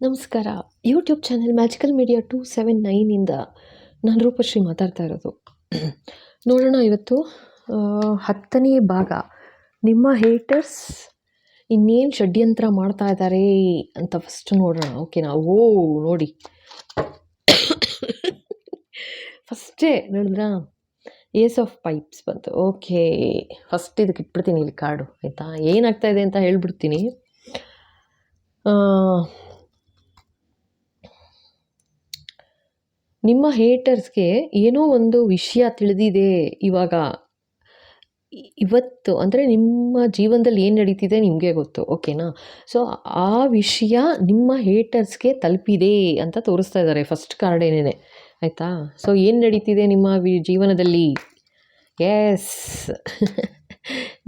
ನಮಸ್ಕಾರ. YouTube channel magical media 279 ನಾನು ರೂಪಶ್ರೀ ಮಾತಾಡ್ತಾ ಇರೋದು. ನೋಡೋಣ ಇವತ್ತು 10ನೇ ಭಾಗ. ನಿಮ್ಮ ಹೇಟರ್ಸ್ ಇನ್ನೇನು ಷಡ್ಯಂತ್ರ ಮಾಡ್ತಾ ಇದ್ದಾರೆ ಅಂತ ಫಸ್ಟ್ ನೋಡೋಣ. ಓಕೆನಾ? ನೋಡಿ ಫಸ್ಟೇ ನೋಡಿದ್ರಾ, ಏಸ್ ಆಫ್ ಪೈಪ್ಸ್ ಬಂತು. ಓಕೆ, ಫಸ್ಟ್ ಇದಕ್ಕೆ ಇಟ್ಬಿಡ್ತೀನಿ ಇಲ್ಲಿ ಕಾರ್ಡು, ಆಯಿತಾ? ಏನಾಗ್ತಾ ಇದೆ ಅಂತ ಹೇಳ್ಬಿಡ್ತೀನಿ. ನಿಮ್ಮ ಹೇಟರ್ಸ್ಗೆ ಏನೋ ಒಂದು ವಿಷಯ ತಿಳಿದಿದೆ ಇವಾಗ, ಇವತ್ತು ಅಂದರೆ ನಿಮ್ಮ ಜೀವನದಲ್ಲಿ ಏನು ನಡೀತಿದೆ ನಿಮಗೆ ಗೊತ್ತು. ಓಕೆನಾ? ಸೊ ಆ ವಿಷಯ ನಿಮ್ಮ ಹೇಟರ್ಸ್ಗೆ ತಲುಪಿದೆ ಅಂತ ತೋರಿಸ್ತಾ ಇದ್ದಾರೆ ಫಸ್ಟ್ ಕಾರ್ಡೇನೇ, ಆಯಿತಾ? ಸೊ ಏನು ನಡೀತಿದೆ ನಿಮ್ಮ ಜೀವನದಲ್ಲಿ? ಎಸ್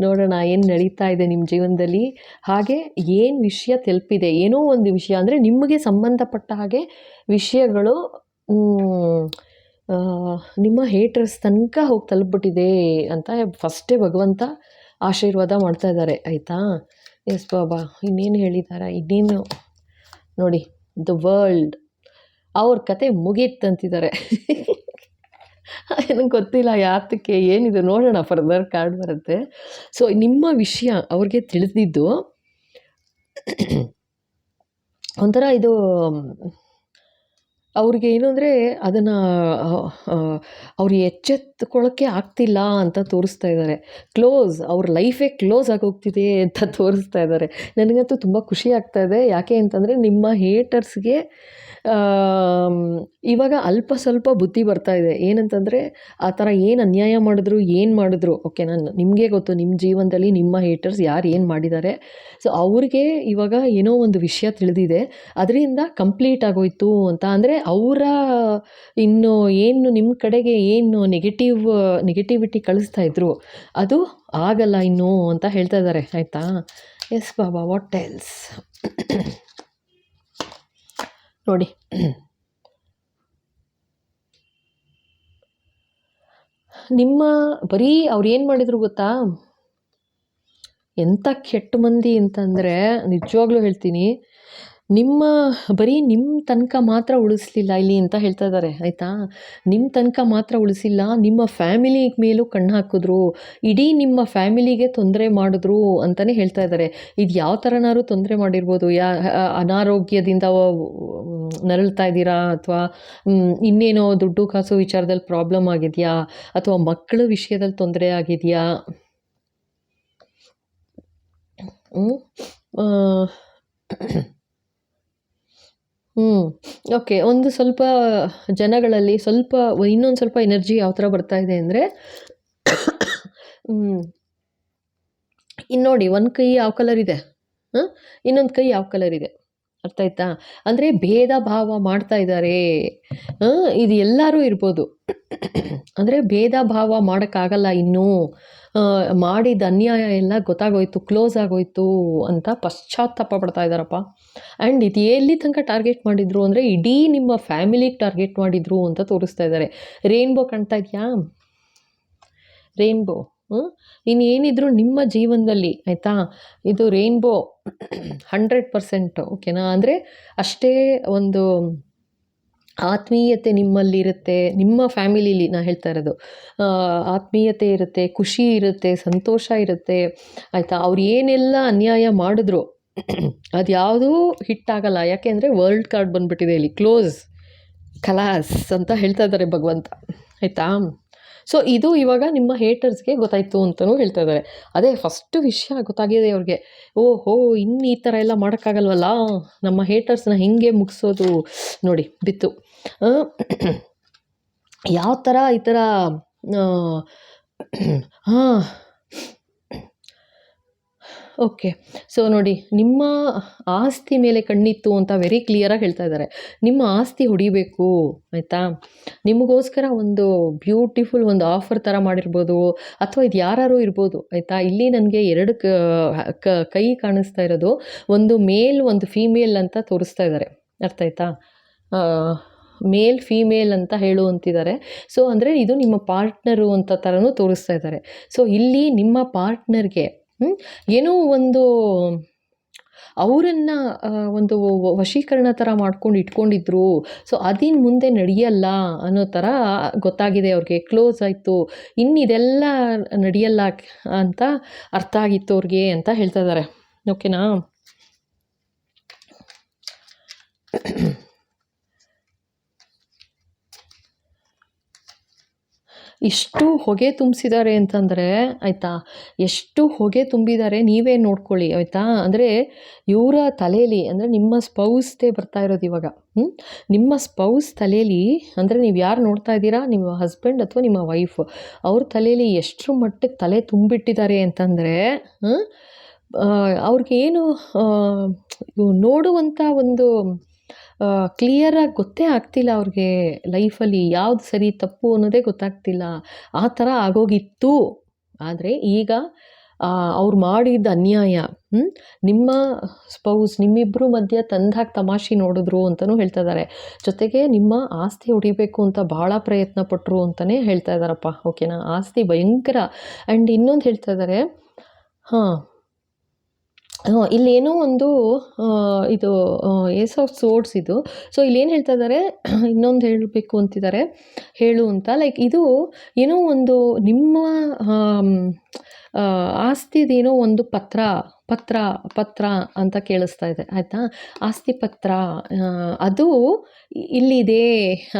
ನೋಡೋಣ ಏನು ನಡೀತಾ ಇದೆ ನಿಮ್ಮ ಜೀವನದಲ್ಲಿ, ಹಾಗೆ ಏನು ವಿಷಯ ತಲುಪಿದೆ. ಏನೋ ಒಂದು ವಿಷಯ ಅಂದರೆ ನಿಮಗೆ ಸಂಬಂಧಪಟ್ಟ ಹಾಗೆ ವಿಷಯಗಳು ನಿಮ್ಮ ಹೇಟರ್ಸ್ ತನಕ ಹೋಗಿ ತಲುಪಿಬಿಟ್ಟಿದೆ ಅಂತ ಫಸ್ಟೇ ಭಗವಂತ ಆಶೀರ್ವಾದ ಮಾಡ್ತಾ ಇದ್ದಾರೆ, ಆಯಿತಾ? ಎಸ್ ಬಾಬಾ, ಇನ್ನೇನು ಹೇಳಿದ್ದಾರೆ, ಇನ್ನೇನು ನೋಡಿ. ದ ವರ್ಲ್ಡ್, ಅವ್ರ ಕತೆ ಮುಗೀತಂತಿದ್ದಾರೆ. ನನಗೆ ಗೊತ್ತಿಲ್ಲ ಯಾತಕ್ಕೆ, ಏನಿದೆ ನೋಡೋಣ, ಫರ್ದರ್ ಕಾರ್ಡ್ ಬರುತ್ತೆ. ಸೊ ನಿಮ್ಮ ವಿಷಯ ಅವ್ರಿಗೆ ತಿಳಿದಿದ್ದು ಒಂಥರ ಇದು ಅವ್ರಿಗೆ ಏನು ಅಂದರೆ ಅದನ್ನು ಅವ್ರು ಎಚ್ಚೆತ್ಕೊಳ್ಳೋಕ್ಕೆ ಆಗ್ತಿಲ್ಲ ಅಂತ ತೋರಿಸ್ತಾ ಇದ್ದಾರೆ. ಅವ್ರ ಲೈಫೇ ಕ್ಲೋಸ್ ಆಗೋಗ್ತಿದೆ ಅಂತ ತೋರಿಸ್ತಾ ಇದ್ದಾರೆ. ನನಗಂತೂ ತುಂಬ ಖುಷಿ ಆಗ್ತಾ ಇದೆ. ಯಾಕೆ ಅಂತಂದರೆ ನಿಮ್ಮ ಹೇಟರ್ಸ್ಗೆ ಇವಾಗ ಅಲ್ಪ ಸ್ವಲ್ಪ ಬುದ್ಧಿ ಬರ್ತಾ ಇದೆ. ಏನಂತಂದರೆ ಆ ಥರ ಏನು ಅನ್ಯಾಯ ಮಾಡಿದ್ರು ಓಕೆನಾ, ನಿಮಗೆ ಗೊತ್ತು ನಿಮ್ಮ ಜೀವನದಲ್ಲಿ ನಿಮ್ಮ ಹೇಟರ್ಸ್ ಯಾರು ಏನು ಮಾಡಿದ್ದಾರೆ. ಸೊ ಅವ್ರಿಗೆ ಇವಾಗ ಏನೋ ಒಂದು ವಿಷಯ ತಿಳಿದಿದೆ, ಅದರಿಂದ ಕಂಪ್ಲೀಟ್ ಆಗೋಯ್ತು ಅಂತ. ಅಂದರೆ ಅವರ ಇನ್ನು ಏನು ನಿಮ್ಮ ಕಡೆಗೆ ಏನು ನೆಗೆಟಿವಿಟಿ ಕಳಿಸ್ತಾ ಇದ್ರು ಅದು ಆಗಲ್ಲ ಇನ್ನು ಅಂತ ಹೇಳ್ತಾ ಇದ್ದಾರೆ, ಆಯಿತಾ? ಎಸ್ ಬಾಬಾ, ವಾಟ್ ಎಲ್ಸ್ ನೋಡಿ. ನಿಮ್ಮ ಬರೀ ಅವ್ರು ಏನು ಮಾಡಿದ್ರು ಗೊತ್ತಾ, ಎಂಥ ಕೆಟ್ಟ ಮಂದಿ ಅಂತಂದರೆ ನಿಜವಾಗ್ಲೂ ಹೇಳ್ತೀನಿ, ಬರೀ ನಿಮ್ಮ ತನಕ ಮಾತ್ರ ಉಳಿಸ್ಲಿಲ್ಲ ಇಲ್ಲಿ ಅಂತ ಹೇಳ್ತಾ ಇದ್ದಾರೆ, ಆಯಿತಾ? ನಿಮ್ಮ ತನಕ ಮಾತ್ರ ಉಳಿಸಿಲ್ಲ, ನಿಮ್ಮ ಫ್ಯಾಮಿಲಿ ಮೇಲೂ ಕಣ್ಣು ಹಾಕಿದ್ರು, ಇಡೀ ನಿಮ್ಮ ಫ್ಯಾಮಿಲಿಗೆ ತೊಂದರೆ ಮಾಡಿದ್ರು ಅಂತಲೇ ಹೇಳ್ತಾ ಇದ್ದಾರೆ. ಇದು ಯಾವ ಥರನಾದ್ರು ತೊಂದರೆ ಮಾಡಿರ್ಬೋದು. ಅನಾರೋಗ್ಯದಿಂದ ನರಳ್ತಾ ಇದ್ದೀರಾ, ಅಥವಾ ಇನ್ನೇನೋ ದುಡ್ಡು ಕಾಸು ವಿಚಾರದಲ್ಲಿ ಪ್ರಾಬ್ಲಮ್ ಆಗಿದೆಯಾ, ಅಥವಾ ಮಕ್ಕಳ ವಿಷಯದಲ್ಲಿ ತೊಂದರೆ ಆಗಿದೆಯಾ, ಓಕೆ. ಒಂದು ಸ್ವಲ್ಪ ಜನಗಳಲ್ಲಿ ಇನ್ನೊಂದು ಸ್ವಲ್ಪ ಎನರ್ಜಿ ಯಾವ ಥರ ಬರ್ತಾ ಇದೆ ಅಂದರೆ, ಇನ್ನು ನೋಡಿ, ಒಂದು ಕೈ ಯಾವ ಕಲರ್ ಇದೆ, ಇನ್ನೊಂದು ಕೈ ಯಾವ ಕಲರ್ ಇದೆ, ಅರ್ಥ ಆಯ್ತಾ? ಅಂದರೆ ಭೇದ ಭಾವ ಮಾಡ್ತಾ ಇದ್ದಾರೆ. ಇದು ಎಲ್ಲರೂ ಇರ್ಬೋದು, ಅಂದರೆ ಭೇದ ಭಾವ ಮಾಡೋಕ್ಕಾಗಲ್ಲ ಇನ್ನೂ, ಮಾಡಿದ ಅನ್ಯಾಯ ಎಲ್ಲ ಗೊತ್ತಾಗೋಯ್ತು, ಕ್ಲೋಸ್ ಆಗೋಯ್ತು ಅಂತ ಪಶ್ಚಾತ್ತಾಪ ಪಡ್ತಾ ಇದ್ದಾರಪ್ಪ. ಆ್ಯಂಡ್ ಇದು ಎಲ್ಲಿ ತನಕ ಟಾರ್ಗೆಟ್ ಮಾಡಿದ್ರು ಅಂದರೆ ಇಡೀ ನಿಮ್ಮ ಫ್ಯಾಮಿಲಿಗೆ ಟಾರ್ಗೆಟ್ ಮಾಡಿದ್ರು ಅಂತ ತೋರಿಸ್ತಾ ಇದ್ದಾರೆ. ರೇನ್ಬೋ ಕಾಣ್ತಾ ಇದೆಯಾ? ರೇನ್ಬೋ ಇನ್ನೇನಿದ್ರು ನಿಮ್ಮ ಜೀವನದಲ್ಲಿ, ಆಯಿತಾ? ಇದು ರೇನ್ಬೋ 100%, ಓಕೆನಾ? ಅಂದರೆ ಅಷ್ಟೇ ಒಂದು ಆತ್ಮೀಯತೆ ನಿಮ್ಮಲ್ಲಿರುತ್ತೆ, ನಿಮ್ಮ ಫ್ಯಾಮಿಲಿಲಿ ನಾನು ಹೇಳ್ತಾ ಇರೋದು. ಆತ್ಮೀಯತೆ ಇರುತ್ತೆ, ಖುಷಿ ಇರುತ್ತೆ, ಸಂತೋಷ ಇರುತ್ತೆ, ಆಯಿತಾ? ಅವ್ರು ಏನೆಲ್ಲ ಅನ್ಯಾಯ ಮಾಡಿದ್ರು ಅದು ಯಾವುದೂ ಹಿಟ್ಟಾಗಲ್ಲ. ಯಾಕೆ ಅಂದರೆ ವರ್ಲ್ಡ್ ಕಾರ್ಡ್ ಬಂದುಬಿಟ್ಟಿದೆ ಇಲ್ಲಿ, ಕ್ಲೋಸ್, ಖಲಾಸ್ ಅಂತ ಹೇಳ್ತಾ ಇದ್ದಾರೆ ಭಗವಂತ, ಆಯಿತಾ? ಸೊ ಇದು ಇವಾಗ ನಿಮ್ಮ ಹೇಟರ್ಸ್ಗೆ ಗೊತ್ತಾಯಿತು ಅಂತಲೂ ಹೇಳ್ತಾ ಇದ್ದಾರೆ. ಅದೇ ಫಸ್ಟ್ ವಿಷಯ ಗೊತ್ತಾಗಿದೆ ಅವ್ರಿಗೆ. ಓಹೋ, ಇನ್ನು ಈ ಥರ ಎಲ್ಲ ಮಾಡೋಕ್ಕಾಗಲ್ವಲ್ಲ, ನಮ್ಮ ಹೇಟರ್ಸ್ನ ಹೆಂಗೆ ಮುಗಿಸೋದು ನೋಡಿ ಬಿತ್ತು. ಯಾವ ಥರ ಈ ಥರ ಹಾಂ, ಓಕೆ. ಸೊ ನೋಡಿ, ನಿಮ್ಮ ಆಸ್ತಿ ಮೇಲೆ ಕಣ್ಣಿತ್ತು ಅಂತ ವೆರಿ ಕ್ಲಿಯರಾಗಿ ಹೇಳ್ತಾ ಇದ್ದಾರೆ. ನಿಮ್ಮ ಆಸ್ತಿ ಹೊಡಿಬೇಕು, ಆಯಿತಾ? ನಿಮಗೋಸ್ಕರ ಒಂದು ಬ್ಯೂಟಿಫುಲ್ ಒಂದು ಆಫರ್ ಥರ ಮಾಡಿರ್ಬೋದು, ಅಥವಾ ಇದು ಯಾರು ಇರ್ಬೋದು, ಆಯಿತಾ? ಇಲ್ಲಿ ನನಗೆ 2 ಕೈ ಕಾಣಿಸ್ತಾ ಇರೋದು, ಒಂದು ಮೇಲ್ ಒಂದು ಫೀಮೇಲ್ ಅಂತ ತೋರಿಸ್ತಾ ಇದ್ದಾರೆ, ಅರ್ಥ ಆಯ್ತಾ? ಮೇಲ್ ಫೀಮೇಲ್ ಅಂತ ಹೇಳುವಂತಿದ್ದಾರೆ. ಸೊ ಅಂದರೆ ಇದು ನಿಮ್ಮ ಪಾರ್ಟ್ನರು ಅಂತ ಥರನೂ ತೋರಿಸ್ತಾ ಇದ್ದಾರೆ. ಸೊ ಇಲ್ಲಿ ನಿಮ್ಮ ಪಾರ್ಟ್ನರ್ಗೆ ಏನೋ ಒಂದು ಅವರನ್ನು ಒಂದು ವಶೀಕರಣ ಥರ ಮಾಡ್ಕೊಂಡು ಇಟ್ಕೊಂಡಿದ್ರು. ಸೊ ಅದಿನ್ನು ಮುಂದೆ ನಡೆಯಲ್ಲ ಅನ್ನೋ ಥರ ಗೊತ್ತಾಗಿದೆ ಅವ್ರಿಗೆ, ಕ್ಲೋಸ್ ಆಯಿತು, ಇನ್ನಿದೆಲ್ಲ ನಡೆಯಲ್ಲ ಅಂತ ಅರ್ಥ ಆಗಿತ್ತು ಅವ್ರಿಗೆ ಅಂತ ಹೇಳ್ತಾ ಇದ್ದಾರೆ. ಓಕೆನಾ? ಇಷ್ಟು ಹೊಗೆ ತುಂಬಿಸಿದ್ದಾರೆ ಅಂತಂದರೆ ಆಯಿತಾ, ಎಷ್ಟು ಹೊಗೆ ತುಂಬಿದ್ದಾರೆ ನೀವೇ ನೋಡ್ಕೊಳ್ಳಿ ಆಯಿತಾ. ಅಂದರೆ ಇವರ ತಲೆಯಲ್ಲಿ, ಅಂದರೆ ನಿಮ್ಮ ಸ್ಪೌಸ್ದೇ ಬರ್ತಾ ಇರೋದು ಇವಾಗ. ನಿಮ್ಮ ಸ್ಪೌಸ್ ತಲೆಯಲ್ಲಿ, ಅಂದರೆ ನೀವು ಯಾರು ನೋಡ್ತಾ ಇದ್ದೀರಾ, ನಿಮ್ಮ ಹಸ್ಬೆಂಡ್ ಅಥವಾ ನಿಮ್ಮ ವೈಫ್, ಅವ್ರ ತಲೆಯಲ್ಲಿ ಎಷ್ಟರ ಮಟ್ಟಕ್ಕೆ ತಲೆ ತುಂಬಿಟ್ಟಿದ್ದಾರೆ ಅಂತಂದರೆ ಅವ್ರಿಗೇನು ನೋಡುವಂಥ ಒಂದು ಕ್ಲಿಯರಾಗಿ ಗೊತ್ತೇ ಆಗ್ತಿಲ್ಲ ಅವ್ರಿಗೆ. ಲೈಫಲ್ಲಿ ಯಾವ್ದು ಸರಿ ತಪ್ಪು ಅನ್ನೋದೇ ಗೊತ್ತಾಗ್ತಿಲ್ಲ, ಆ ಥರ ಆಗೋಗಿತ್ತು. ಆದರೆ ಈಗ ಅವ್ರು ಮಾಡಿದ ಅನ್ಯಾಯ, ನಿಮ್ಮ ಸ್ಪೌಸ್ ನಿಮ್ಮಿಬ್ಬರು ಮಧ್ಯೆ ತಂದಾಗಿ ತಮಾಷೆ ನೋಡಿದ್ರು ಅಂತಲೂ ಹೇಳ್ತಾ ಇದ್ದಾರೆ. ಜೊತೆಗೆ ನಿಮ್ಮ ಆಸ್ತಿ ಹೊಡಿಬೇಕು ಅಂತ ಭಾಳ ಪ್ರಯತ್ನ ಪಟ್ಟರು ಅಂತಲೇ ಹೇಳ್ತಾ ಇದ್ದಾರಪ್ಪ. ಓಕೆನಾ? ಆಸ್ತಿ ಭಯಂಕರ. ಆ್ಯಂಡ್ ಇನ್ನೊಂದು ಹೇಳ್ತಾ ಇದ್ದಾರೆ, ಇಲ್ಲೇನೋ ಒಂದು ಇದು ಏಸ್ ಆಫ್ ಸೋರ್ಡ್ಸ್ ಇದು. ಸೊ ಇಲ್ಲೇನು ಹೇಳ್ತಾ ಇದ್ದಾರೆ, ಇನ್ನೊಂದು ಹೇಳಬೇಕು ಅಂತಿದ್ದಾರೆ, ಹೇಳು ಅಂತ. ಲೈಕ್ ಇದು ಏನೋ ಒಂದು ನಿಮ್ಮ ಆಸ್ತಿದೇನೋ ಒಂದು ಪತ್ರ ಅಂತ ಕೇಳಿಸ್ತಾ ಇದೆ ಆಯಿತಾ. ಆಸ್ತಿ ಪತ್ರ ಅದು ಇಲ್ಲಿದೆ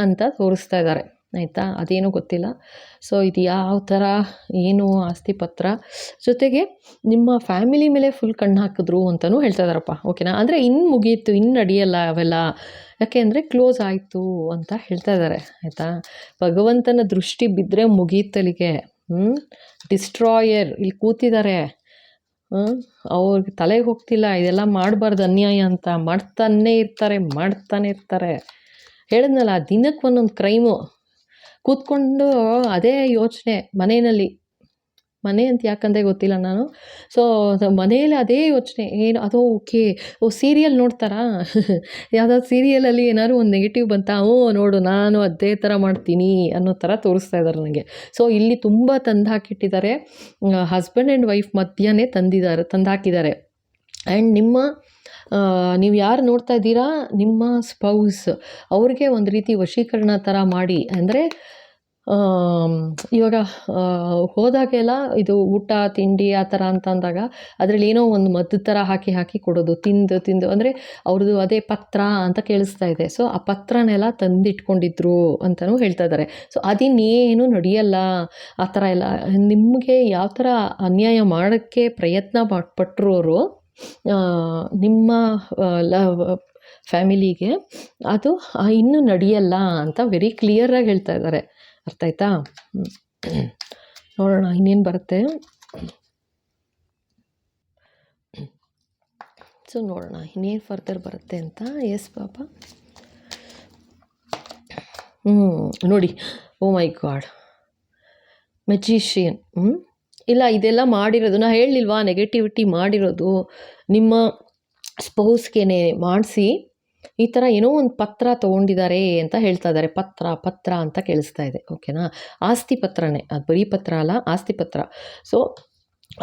ಅಂತ ತೋರಿಸ್ತಾ ಇದ್ದಾರೆ ಆಯಿತಾ. ಅದೇನೂ ಗೊತ್ತಿಲ್ಲ. ಸೊ ಇದು ಯಾವ ಥರ ಏನು ಆಸ್ತಿ ಪತ್ರ, ಜೊತೆಗೆ ನಿಮ್ಮ ಫ್ಯಾಮಿಲಿ ಮೇಲೆ ಫುಲ್ ಕಣ್ಣು ಹಾಕಿದ್ರು ಅಂತಲೂ ಹೇಳ್ತಾ ಇದ್ದಾರಪ್ಪ. ಓಕೆನಾ? ಅಂದರೆ ಇನ್ನು ಮುಗೀತು, ಇನ್ನು ನಡೆಯಲ್ಲ ಅವೆಲ್ಲ, ಯಾಕೆ ಅಂದರೆ ಕ್ಲೋಸ್ ಆಯಿತು ಅಂತ ಹೇಳ್ತಾ ಇದ್ದಾರೆ ಆಯಿತಾ. ಭಗವಂತನ ದೃಷ್ಟಿ ಬಿದ್ದರೆ ಮುಗೀತಲಿಗೆ. ಡಿಸ್ಟ್ರಾಯರ್ ಇಲ್ಲಿ ಕೂತಿದ್ದಾರೆ, ಅವ್ರಿಗೆ ತಲೆಗೆ ಹೋಗ್ತಿಲ್ಲ ಇದೆಲ್ಲ ಮಾಡಬಾರ್ದು ಅನ್ಯಾಯ ಅಂತ. ಮಾಡ್ತಾನೆ ಇರ್ತಾರೆ. ಹೇಳಿದ್ನಲ್ಲ, ದಿನಕ್ಕೆ ಒಂದೊಂದು ಕ್ರೈಮು ಕೂತ್ಕೊಂಡು ಅದೇ ಯೋಚನೆ ಮನೆಯಲ್ಲಿ. ಮನೆ ಅಂತ ಯಾಕಂದರೆ ಗೊತ್ತಿಲ್ಲ ನಾನು. ಸೊ ಮನೆಯಲ್ಲಿ ಅದೇ ಯೋಚನೆ, ಏನು ಅದು ಓಕೆ. ಸೀರಿಯಲ್ ನೋಡ್ತಾರಾ? ಯಾವುದಾದ್ರು ಸೀರಿಯಲಲ್ಲಿ ಏನಾದ್ರು ಒಂದು ನೆಗೆಟಿವ್ ಬಂತಾ, ನೋಡು ನಾನು ಅದೇ ಥರ ಮಾಡ್ತೀನಿ ಅನ್ನೋ ಥರ ತೋರಿಸ್ತಾ ಇದ್ದಾರೆ ನನಗೆ. ಸೊ ಇಲ್ಲಿ ತುಂಬ ತಂದಾಕಿಟ್ಟಿದ್ದಾರೆ, ಹಸ್ಬೆಂಡ್ ಆ್ಯಂಡ್ ವೈಫ್ ಮಧ್ಯನೇ ತಂದಾಕಿದ್ದಾರೆ. ಆ್ಯಂಡ್ ನೀವು ಯಾರು ನೋಡ್ತಾ ಇದ್ದೀರಾ, ನಿಮ್ಮ ಸ್ಪೌಸ್, ಅವ್ರಿಗೆ ಒಂದು ರೀತಿ ವಶೀಕರಣ ಥರ ಮಾಡಿ, ಅಂದರೆ ಇವಾಗ ಹೋದಾಗೆಲ್ಲ ಇದು ಊಟ ತಿಂಡಿ ಆ ಥರ ಅಂತ ಅಂದಾಗ ಅದರಲ್ಲಿ ಏನೋ ಒಂದು ಮದ್ದು ಥರ ಹಾಕಿ ಕೊಡೋದು, ತಿಂದು ಅಂದರೆ ಅವ್ರದ್ದು ಅದೇ ಪತ್ರ ಅಂತ ಕೇಳಿಸ್ತಾ ಇದೆ. ಸೊ ಆ ಪತ್ರನೆಲ್ಲ ತಂದಿಟ್ಕೊಂಡಿದ್ರು ಅಂತಲೂ ಹೇಳ್ತಾ ಇದ್ದಾರೆ. ಸೊ ಅದಿನ್ನೇನು ನಡೆಯಲ್ಲ ಆ ಥರ ಎಲ್ಲ. ನಿಮಗೆ ಯಾವ ಥರ ಅನ್ಯಾಯ ಮಾಡೋಕ್ಕೆ ಪ್ರಯತ್ನ ಪಟ್ಟರು ಅವರು ನಿಮ್ಮ ಫ್ಯಾಮಿಲಿಗೆ, ಅದು ಇನ್ನೂ ನಡೆಯಲ್ಲ ಅಂತ ವೆರಿ ಕ್ಲಿಯರಾಗಿ ಹೇಳ್ತಾ ಇದ್ದಾರೆ. ಅರ್ಥ ಆಯ್ತಾ? ನೋಡೋಣ ಇನ್ನೇನು ಬರುತ್ತೆ. ಸೊ ನೋಡೋಣ ಇನ್ನೇನು ಫರ್ದರ್ ಬರುತ್ತೆ ಅಂತ. ಎಸ್ ಪಾಪ. ನೋಡಿ, ಓ ಮೈ ಗಾಡ್, ಮೆಜಿಷಿಯನ್. ಇಲ್ಲ, ಇದೆಲ್ಲ ಮಾಡಿರೋದು, ನಾ ಹೇಳಲಿಲ್ವಾ, ನೆಗೆಟಿವಿಟಿ ಮಾಡಿರೋದು ನಿಮ್ಮ ಸ್ಪೌಸ್ಗೇನೆ ಮಾಡಿಸಿ ಈ ಥರ ಏನೋ ಒಂದು ಪತ್ರ ತೊಗೊಂಡಿದ್ದಾರೆ ಅಂತ ಹೇಳ್ತಾ ಇದ್ದಾರೆ. ಪತ್ರ ಅಂತ ಕೇಳಿಸ್ತಾ ಇದೆ. ಓಕೆನಾ? ಆಸ್ತಿ ಪತ್ರನೇ, ಅದು ಬರೀ ಪತ್ರ ಅಲ್ಲ, ಆಸ್ತಿ ಪತ್ರ. ಸೊ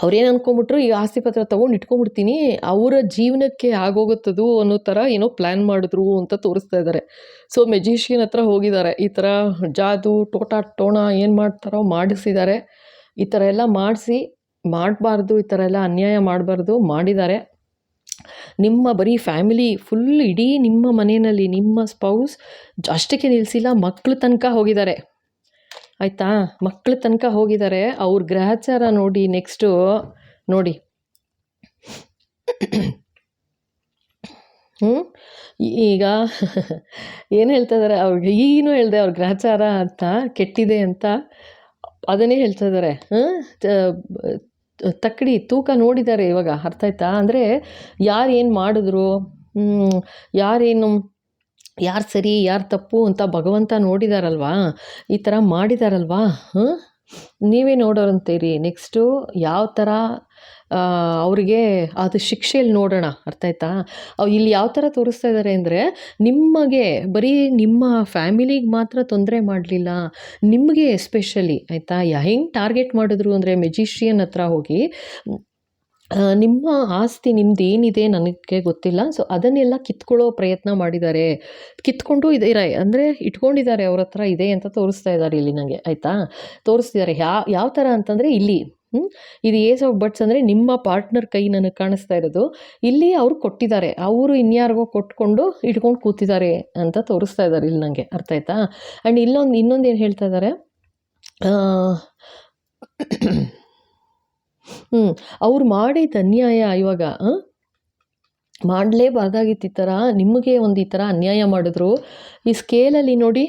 ಅವ್ರೇನು ಅಂದ್ಕೊಂಬಿಟ್ರು, ಈ ಆಸ್ತಿ ಪತ್ರ ತೊಗೊಂಡು ಇಟ್ಕೊಂಡ್ಬಿಡ್ತೀನಿ, ಅವರ ಜೀವನಕ್ಕೆ ಆಗೋಗುತ್ತದು ಅನ್ನೋ ಥರ ಏನೋ ಪ್ಲ್ಯಾನ್ ಮಾಡಿದ್ರು ಅಂತ ತೋರಿಸ್ತಾ ಇದ್ದಾರೆ. ಸೊ ಮೆಜಿಷಿಯನ್ ಹತ್ರ ಹೋಗಿದ್ದಾರೆ, ಈ ಥರ ಜಾದು ಟೋಣ ಏನು ಮಾಡ್ತಾರೋ ಮಾಡಿಸಿದ್ದಾರೆ. ಈ ಥರ ಎಲ್ಲ ಮಾಡಬಾರ್ದು, ಈ ಥರ ಎಲ್ಲ ಅನ್ಯಾಯ ಮಾಡಬಾರ್ದು, ಮಾಡಿದ್ದಾರೆ. ನಿಮ್ಮ ಬರೀ ಫ್ಯಾಮಿಲಿ ಫುಲ್, ಇಡೀ ನಿಮ್ಮ ಮನೆಯಲ್ಲಿ ನಿಮ್ಮ ಸ್ಪೌಸ್ ಅಷ್ಟಕ್ಕೆ ನಿಲ್ಲಿಸಿಲ್ಲ, ಮಕ್ಕಳು ತನಕ ಹೋಗಿದ್ದಾರೆ ಆಯಿತಾ. ಮಕ್ಕಳು ತನಕ ಹೋಗಿದ್ದಾರೆ. ಅವ್ರ ಗ್ರಹಚಾರ ನೋಡಿ, ನೆಕ್ಸ್ಟು ನೋಡಿ, ಈಗ ಏನು ಹೇಳ್ತಾ ಇದ್ದಾರೆ ಅವ್ರಿಗೆ, ಈಗಿನೂ ಹೇಳಿದೆ ಅವ್ರ ಗ್ರಹಚಾರ ಅಂತ ಕೆಟ್ಟಿದೆ ಅಂತ, ಅದನ್ನೇ ಹೇಳ್ತಾ ಇದ್ದಾರೆ. ತಕ್ಕಡಿ ತೂಕ ನೋಡಿದ್ದಾರೆ ಇವಾಗ. ಅರ್ಥ ಆಯ್ತಾ? ಅಂದರೆ ಯಾರು ಏನು ಮಾಡಿದ್ರು, ಯಾರು ಸರಿ ಯಾರು ತಪ್ಪು ಅಂತ ಭಗವಂತ ನೋಡಿದಾರಲ್ವಾ, ಈ ಥರ ಮಾಡಿದಾರಲ್ವಾ. ನೀವೇ ನೋಡೋರಂತೀರಿ. ನೆಕ್ಸ್ಟು ಯಾವ ಥರ ಅವರಿಗೆ ಅದು ಶಿಕ್ಷೆಯಲ್ಲಿ ನೋಡೋಣ. ಅರ್ಥ ಆಯ್ತಾ? ಇಲ್ಲಿ ಯಾವ ಥರ ತೋರಿಸ್ತಾ ಇದ್ದಾರೆ ಅಂದರೆ, ನಿಮಗೆ ಬರೀ ನಿಮ್ಮ ಫ್ಯಾಮಿಲಿಗೆ ಮಾತ್ರ ತೊಂದರೆ ಮಾಡಲಿಲ್ಲ, ನಿಮಗೆ ಎಸ್ಪೆಷಲಿ ಆಯಿತಾ. ಹೆಂಗೆ ಟಾರ್ಗೆಟ್ ಮಾಡಿದ್ರು ಅಂದರೆ, ಮೆಜಿಷಿಯನ್ ಹತ್ರ ಹೋಗಿ ನಿಮ್ಮ ಆಸ್ತಿ ನಿಮ್ಮದೇನಿದೆ ನನಗೆ ಗೊತ್ತಿಲ್ಲ. ಸೊ ಅದನ್ನೆಲ್ಲ ಕಿತ್ಕೊಳ್ಳೋ ಪ್ರಯತ್ನ ಮಾಡಿದ್ದಾರೆ. ಕಿತ್ಕೊಂಡು ಇದಾರೆ ಅಂದರೆ ಇಟ್ಕೊಂಡಿದ್ದಾರೆ, ಅವ್ರ ಹತ್ರ ಇದೆ ಅಂತ ತೋರಿಸ್ತಾ ಇದ್ದಾರೆ ಇಲ್ಲಿ ನನಗೆ, ಆಯಿತಾ? ತೋರಿಸ್ತಿದ್ದಾರೆ. ಯಾವ ಥರ ಅಂತಂದರೆ ಇಲ್ಲಿ ಇದು ಏಸ್ ಆಫ್ ಬಟ್ಸ್ ಅಂದರೆ ನಿಮ್ಮ ಪಾರ್ಟ್ನರ್ ಕೈ ನನಗೆ ಕಾಣಿಸ್ತಾ ಇರೋದು. ಇಲ್ಲಿ ಅವ್ರು ಕೊಟ್ಟಿದ್ದಾರೆ, ಅವರು ಇನ್ಯಾರಿಗೋ ಕೊಟ್ಕೊಂಡು ಇಟ್ಕೊಂಡು ಕೂತಿದ್ದಾರೆ ಅಂತ ತೋರಿಸ್ತಾ ಇದ್ದಾರೆ ಇಲ್ಲಿ ನನಗೆ, ಅರ್ಥ ಆಯ್ತಾ? ಆ್ಯಂಡ್ ಇನ್ನೊಂದು ಏನು ಹೇಳ್ತಾ ಇದ್ದಾರೆ, ಅವ್ರು ಮಾಡಿದ ಅನ್ಯಾಯ ಇವಾಗ ಮಾಡಲೇಬಾರ್ದಾಗಿತ್ತು. ಈ ಥರ ನಿಮಗೆ ಒಂದು ಈ ಥರ ಅನ್ಯಾಯ ಮಾಡಿದ್ರು. ಈ ಸ್ಕೇಲಲ್ಲಿ ನೋಡಿ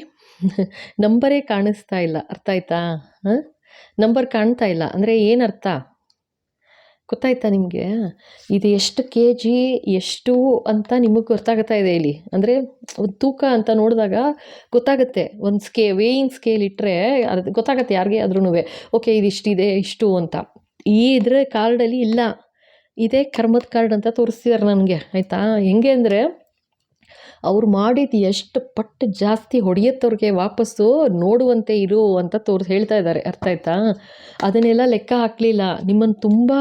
ನಂಬರೇ ಕಾಣಿಸ್ತಾ ಇಲ್ಲ, ಅರ್ಥ ಆಯ್ತಾ? ನಂಬರ್ ಕಾಣ್ತಾ ಇಲ್ಲ ಅಂದರೆ ಏನರ್ಥ ಗೊತ್ತಾಯ್ತಾ ನಿಮಗೆ? ಇದು ಎಷ್ಟು ಕೆ ಜಿ ಎಷ್ಟು ಅಂತ ನಿಮಗೆ ಗೊತ್ತಾಗ್ತಾ ಇದೆ ಇಲ್ಲಿ. ಅಂದರೆ ಒಂದು ತೂಕ ಅಂತ ನೋಡಿದಾಗ ಗೊತ್ತಾಗುತ್ತೆ. ಒಂದು ವೇಯಿಂಗ್ ಸ್ಕೇಲ್ ಇಟ್ಟರೆ ಅದು ಗೊತ್ತಾಗುತ್ತೆ ಯಾರಿಗೆ ಆದ್ರೂ. ಓಕೆ, ಇದಿಷ್ಟಿದೆ ಇಷ್ಟು ಅಂತ. ಇದ್ರ ಕಾರ್ಡಲ್ಲಿ ಇಲ್ಲ, ಇದೇ ಕರ್ಮದ ಕಾರ್ಡ್ ಅಂತ ತೋರಿಸ್ತಿದ್ದಾರೆ ನನಗೆ, ಆಯಿತಾ? ಹೆಂಗೆ ಅಂದರೆ ಅವ್ರು ಮಾಡಿದ್ದು ಎಷ್ಟು ಪಟ್ಟು ಜಾಸ್ತಿ ಹೊಡೆಯತ್ತವ್ರಿಗೆ ವಾಪಸ್ಸು ನೋಡುವಂತೆ ಇರು ಅಂತ ಹೇಳ್ತಾ ಇದ್ದಾರೆ, ಅರ್ಥ ಆಯ್ತಾ? ಅದನ್ನೆಲ್ಲ ಲೆಕ್ಕ ಹಾಕಲಿಲ್ಲ. ನಿಮ್ಮನ್ನು ತುಂಬ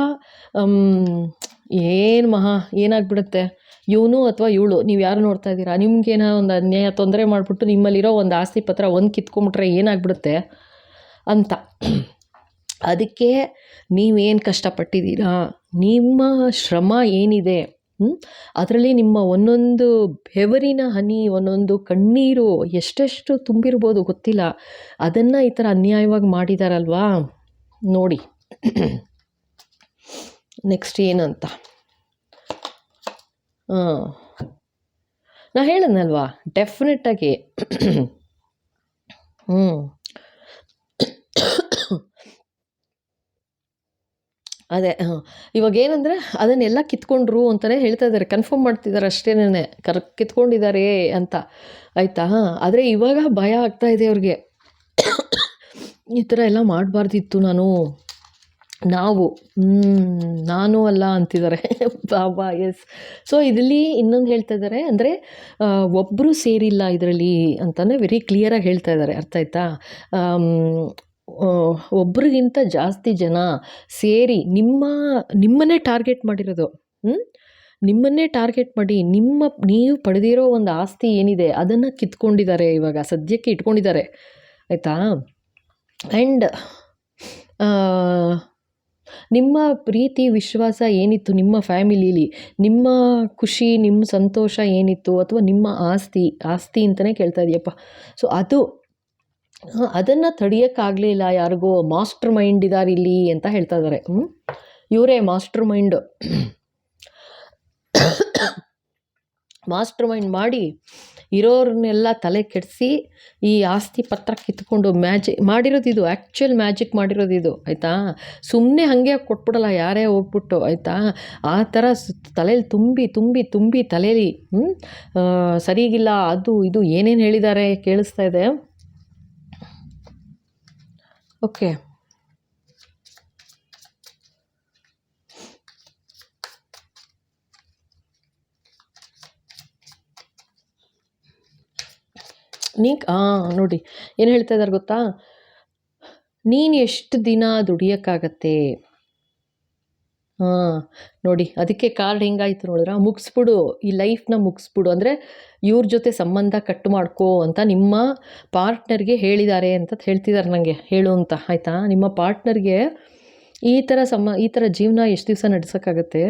ಏನಾಗ್ಬಿಡುತ್ತೆ, ಇವನು ಅಥವಾ ಇವಳು, ನೀವು ಯಾರು ನೋಡ್ತಾ ಇದ್ದೀರಾ, ನಿಮ್ಗೇನೋ ಒಂದು ಅನ್ಯಾಯ ತೊಂದರೆ ಮಾಡಿಬಿಟ್ಟು ನಿಮ್ಮಲ್ಲಿರೋ ಒಂದು ಆಸ್ತಿ ಪತ್ರ ಒಂದು ಕಿತ್ಕೊಂಬಿಟ್ರೆ ಏನಾಗ್ಬಿಡುತ್ತೆ ಅಂತ. ಅದಕ್ಕೆ ನೀವೇನು ಕಷ್ಟಪಟ್ಟಿದ್ದೀರಾ, ನಿಮ್ಮ ಶ್ರಮ ಏನಿದೆ, ಅದರಲ್ಲಿ ನಿಮ್ಮ ಒಂದೊಂದು ಬೆವರಿನ ಹನಿ, ಒಂದೊಂದು ಕಣ್ಣೀರು ಎಷ್ಟೆಷ್ಟು ತುಂಬಿರ್ಬೋದು ಗೊತ್ತಿಲ್ಲ. ಅದನ್ನು ಈ ಥರ ಅನ್ಯಾಯವಾಗಿ ಮಾಡಿದಾರಲ್ವಾ ನೋಡಿ. ನೆಕ್ಸ್ಟ್ ಏನಂತ ನಾ ಹೇಳದ್ನಲ್ವಾ, ಡೆಫಿನೆಟ್ಟಾಗಿ ಅದೇ ಇವಾಗ ಏನಂದರೆ ಅದನ್ನೆಲ್ಲ ಕಿತ್ಕೊಂಡ್ರು ಅಂತಲೇ ಹೇಳ್ತಾ ಇದ್ದಾರೆ, ಕನ್ಫರ್ಮ್ ಮಾಡ್ತಿದ್ದಾರೆ ಅಷ್ಟೇನೆ, ಕಿತ್ಕೊಂಡಿದ್ದಾರೆ ಅಂತ, ಆಯಿತಾ? ಆದರೆ ಇವಾಗ ಭಯ ಆಗ್ತಾಯಿದೆ ಅವ್ರಿಗೆ. ಈ ಥರ ಎಲ್ಲ ಮಾಡಬಾರ್ದಿತ್ತು ನಾನು ಅಲ್ಲ ಅಂತಿದ್ದಾರೆ ಬಾಬಾ. ಎಸ್. ಸೊ ಇದರಲ್ಲಿ ಇನ್ನೊಂದು ಹೇಳ್ತಾ ಇದ್ದಾರೆ, ಅಂದರೆ ಒಬ್ಬರು ಸೇರಿಲ್ಲ ಇದರಲ್ಲಿ ಅಂತಲೇ ವೆರಿ ಕ್ಲಿಯರಾಗಿ ಹೇಳ್ತಾ ಇದ್ದಾರೆ, ಅರ್ಥ ಆಯ್ತಾ? ಒಬ್ರಿಗಿಂತ ಜಾಸ್ತಿ ಜನ ಸೇರಿ ನಿಮ್ಮನ್ನೇ ಟಾರ್ಗೆಟ್ ಮಾಡಿರೋದು. ನಿಮ್ಮನ್ನೇ ಟಾರ್ಗೆಟ್ ಮಾಡಿ ನೀವು ಪಡೆದಿರೋ ಒಂದು ಆಸ್ತಿ ಏನಿದೆ ಅದನ್ನು ಕಿತ್ಕೊಂಡಿದ್ದಾರೆ, ಇವಾಗ ಸದ್ಯಕ್ಕೆ ಇಟ್ಕೊಂಡಿದ್ದಾರೆ, ಆಯಿತಾ? ಆ್ಯಂಡ್ ನಿಮ್ಮ ಪ್ರೀತಿ ವಿಶ್ವಾಸ ಏನಿತ್ತು ನಿಮ್ಮ ಫ್ಯಾಮಿಲೀಲಿ, ನಿಮ್ಮ ಖುಷಿ ನಿಮ್ಮ ಸಂತೋಷ ಏನಿತ್ತು, ಅಥವಾ ನಿಮ್ಮ ಆಸ್ತಿ ಅಂತಲೇ ಕೇಳ್ತಾ ಇದೆಯಪ್ಪ. ಸೊ ಅದನ್ನು ತಡೆಯೋಕ್ಕಾಗಲಿಲ್ಲ ಯಾರಿಗೋ. ಮಾಸ್ಟರ್ ಮೈಂಡ್ ಇದ್ದಾರೆ ಇಲ್ಲಿ ಅಂತ ಹೇಳ್ತಾ ಇದ್ದಾರೆ. ಇವರೇ ಮಾಸ್ಟರ್ ಮೈಂಡ್ ಮಾಡಿ ಇರೋರನ್ನೆಲ್ಲ ತಲೆ ಕೆಡಿಸಿ ಈ ಆಸ್ತಿ ಪತ್ರ ಕಿತ್ಕೊಂಡು ಮಾಡಿರೋದು ಇದು. ಆ್ಯಕ್ಚುಯಲ್ ಮ್ಯಾಜಿಕ್ ಮಾಡಿರೋದು ಇದು, ಆಯಿತಾ? ಸುಮ್ಮನೆ ಹಾಗೆ ಕೊಟ್ಬಿಡಲ್ಲ ಯಾರೇ ಹೋಗ್ಬಿಟ್ಟು, ಆಯಿತಾ? ಆ ಥರ ತಲೆಯಲ್ಲಿ ತುಂಬಿ ತಲೆಯಲ್ಲಿ ಸರಿಗಿಲ್ಲ, ಅದು ಇದು ಏನೇನು ಹೇಳಿದ್ದಾರೆ ಕೇಳಿಸ್ತಾ ಇದೆ. ಓಕೆ, ನೋಡಿ ಏನು ಹೇಳ್ತಾ ಇದ್ದಾರೆ ಗೊತ್ತಾ, ನೀನು ಎಷ್ಟು ದಿನ ದುಡಿಯೋಕ್ಕಾಗತ್ತೆ? ನೋಡಿ ಅದಕ್ಕೆ ಕಾರ್ಡ್ ಹೆಂಗಾಯ್ತು ನೋಡಿದ್ರ, ಮುಗಿಸ್ಬಿಡು ಈ ಲೈಫ್ನ ಮುಗಿಸ್ಬಿಡು, ಅಂದರೆ ಇವ್ರ ಜೊತೆ ಸಂಬಂಧ ಕಟ್ಟು ಮಾಡ್ಕೋ ಅಂತ ನಿಮ್ಮ ಪಾರ್ಟ್ನರ್ಗೆ ಹೇಳಿದ್ದಾರೆ ಅಂತ ಹೇಳ್ತಿದ್ದಾರೆ ನನಗೆ, ಹೇಳು ಅಂತ, ಆಯಿತಾ? ನಿಮ್ಮ ಪಾರ್ಟ್ನರ್ಗೆ ಈ ಥರ ಜೀವನ ಎಷ್ಟು ದಿವಸ ನಡೆಸೋಕ್ಕಾಗತ್ತೆ?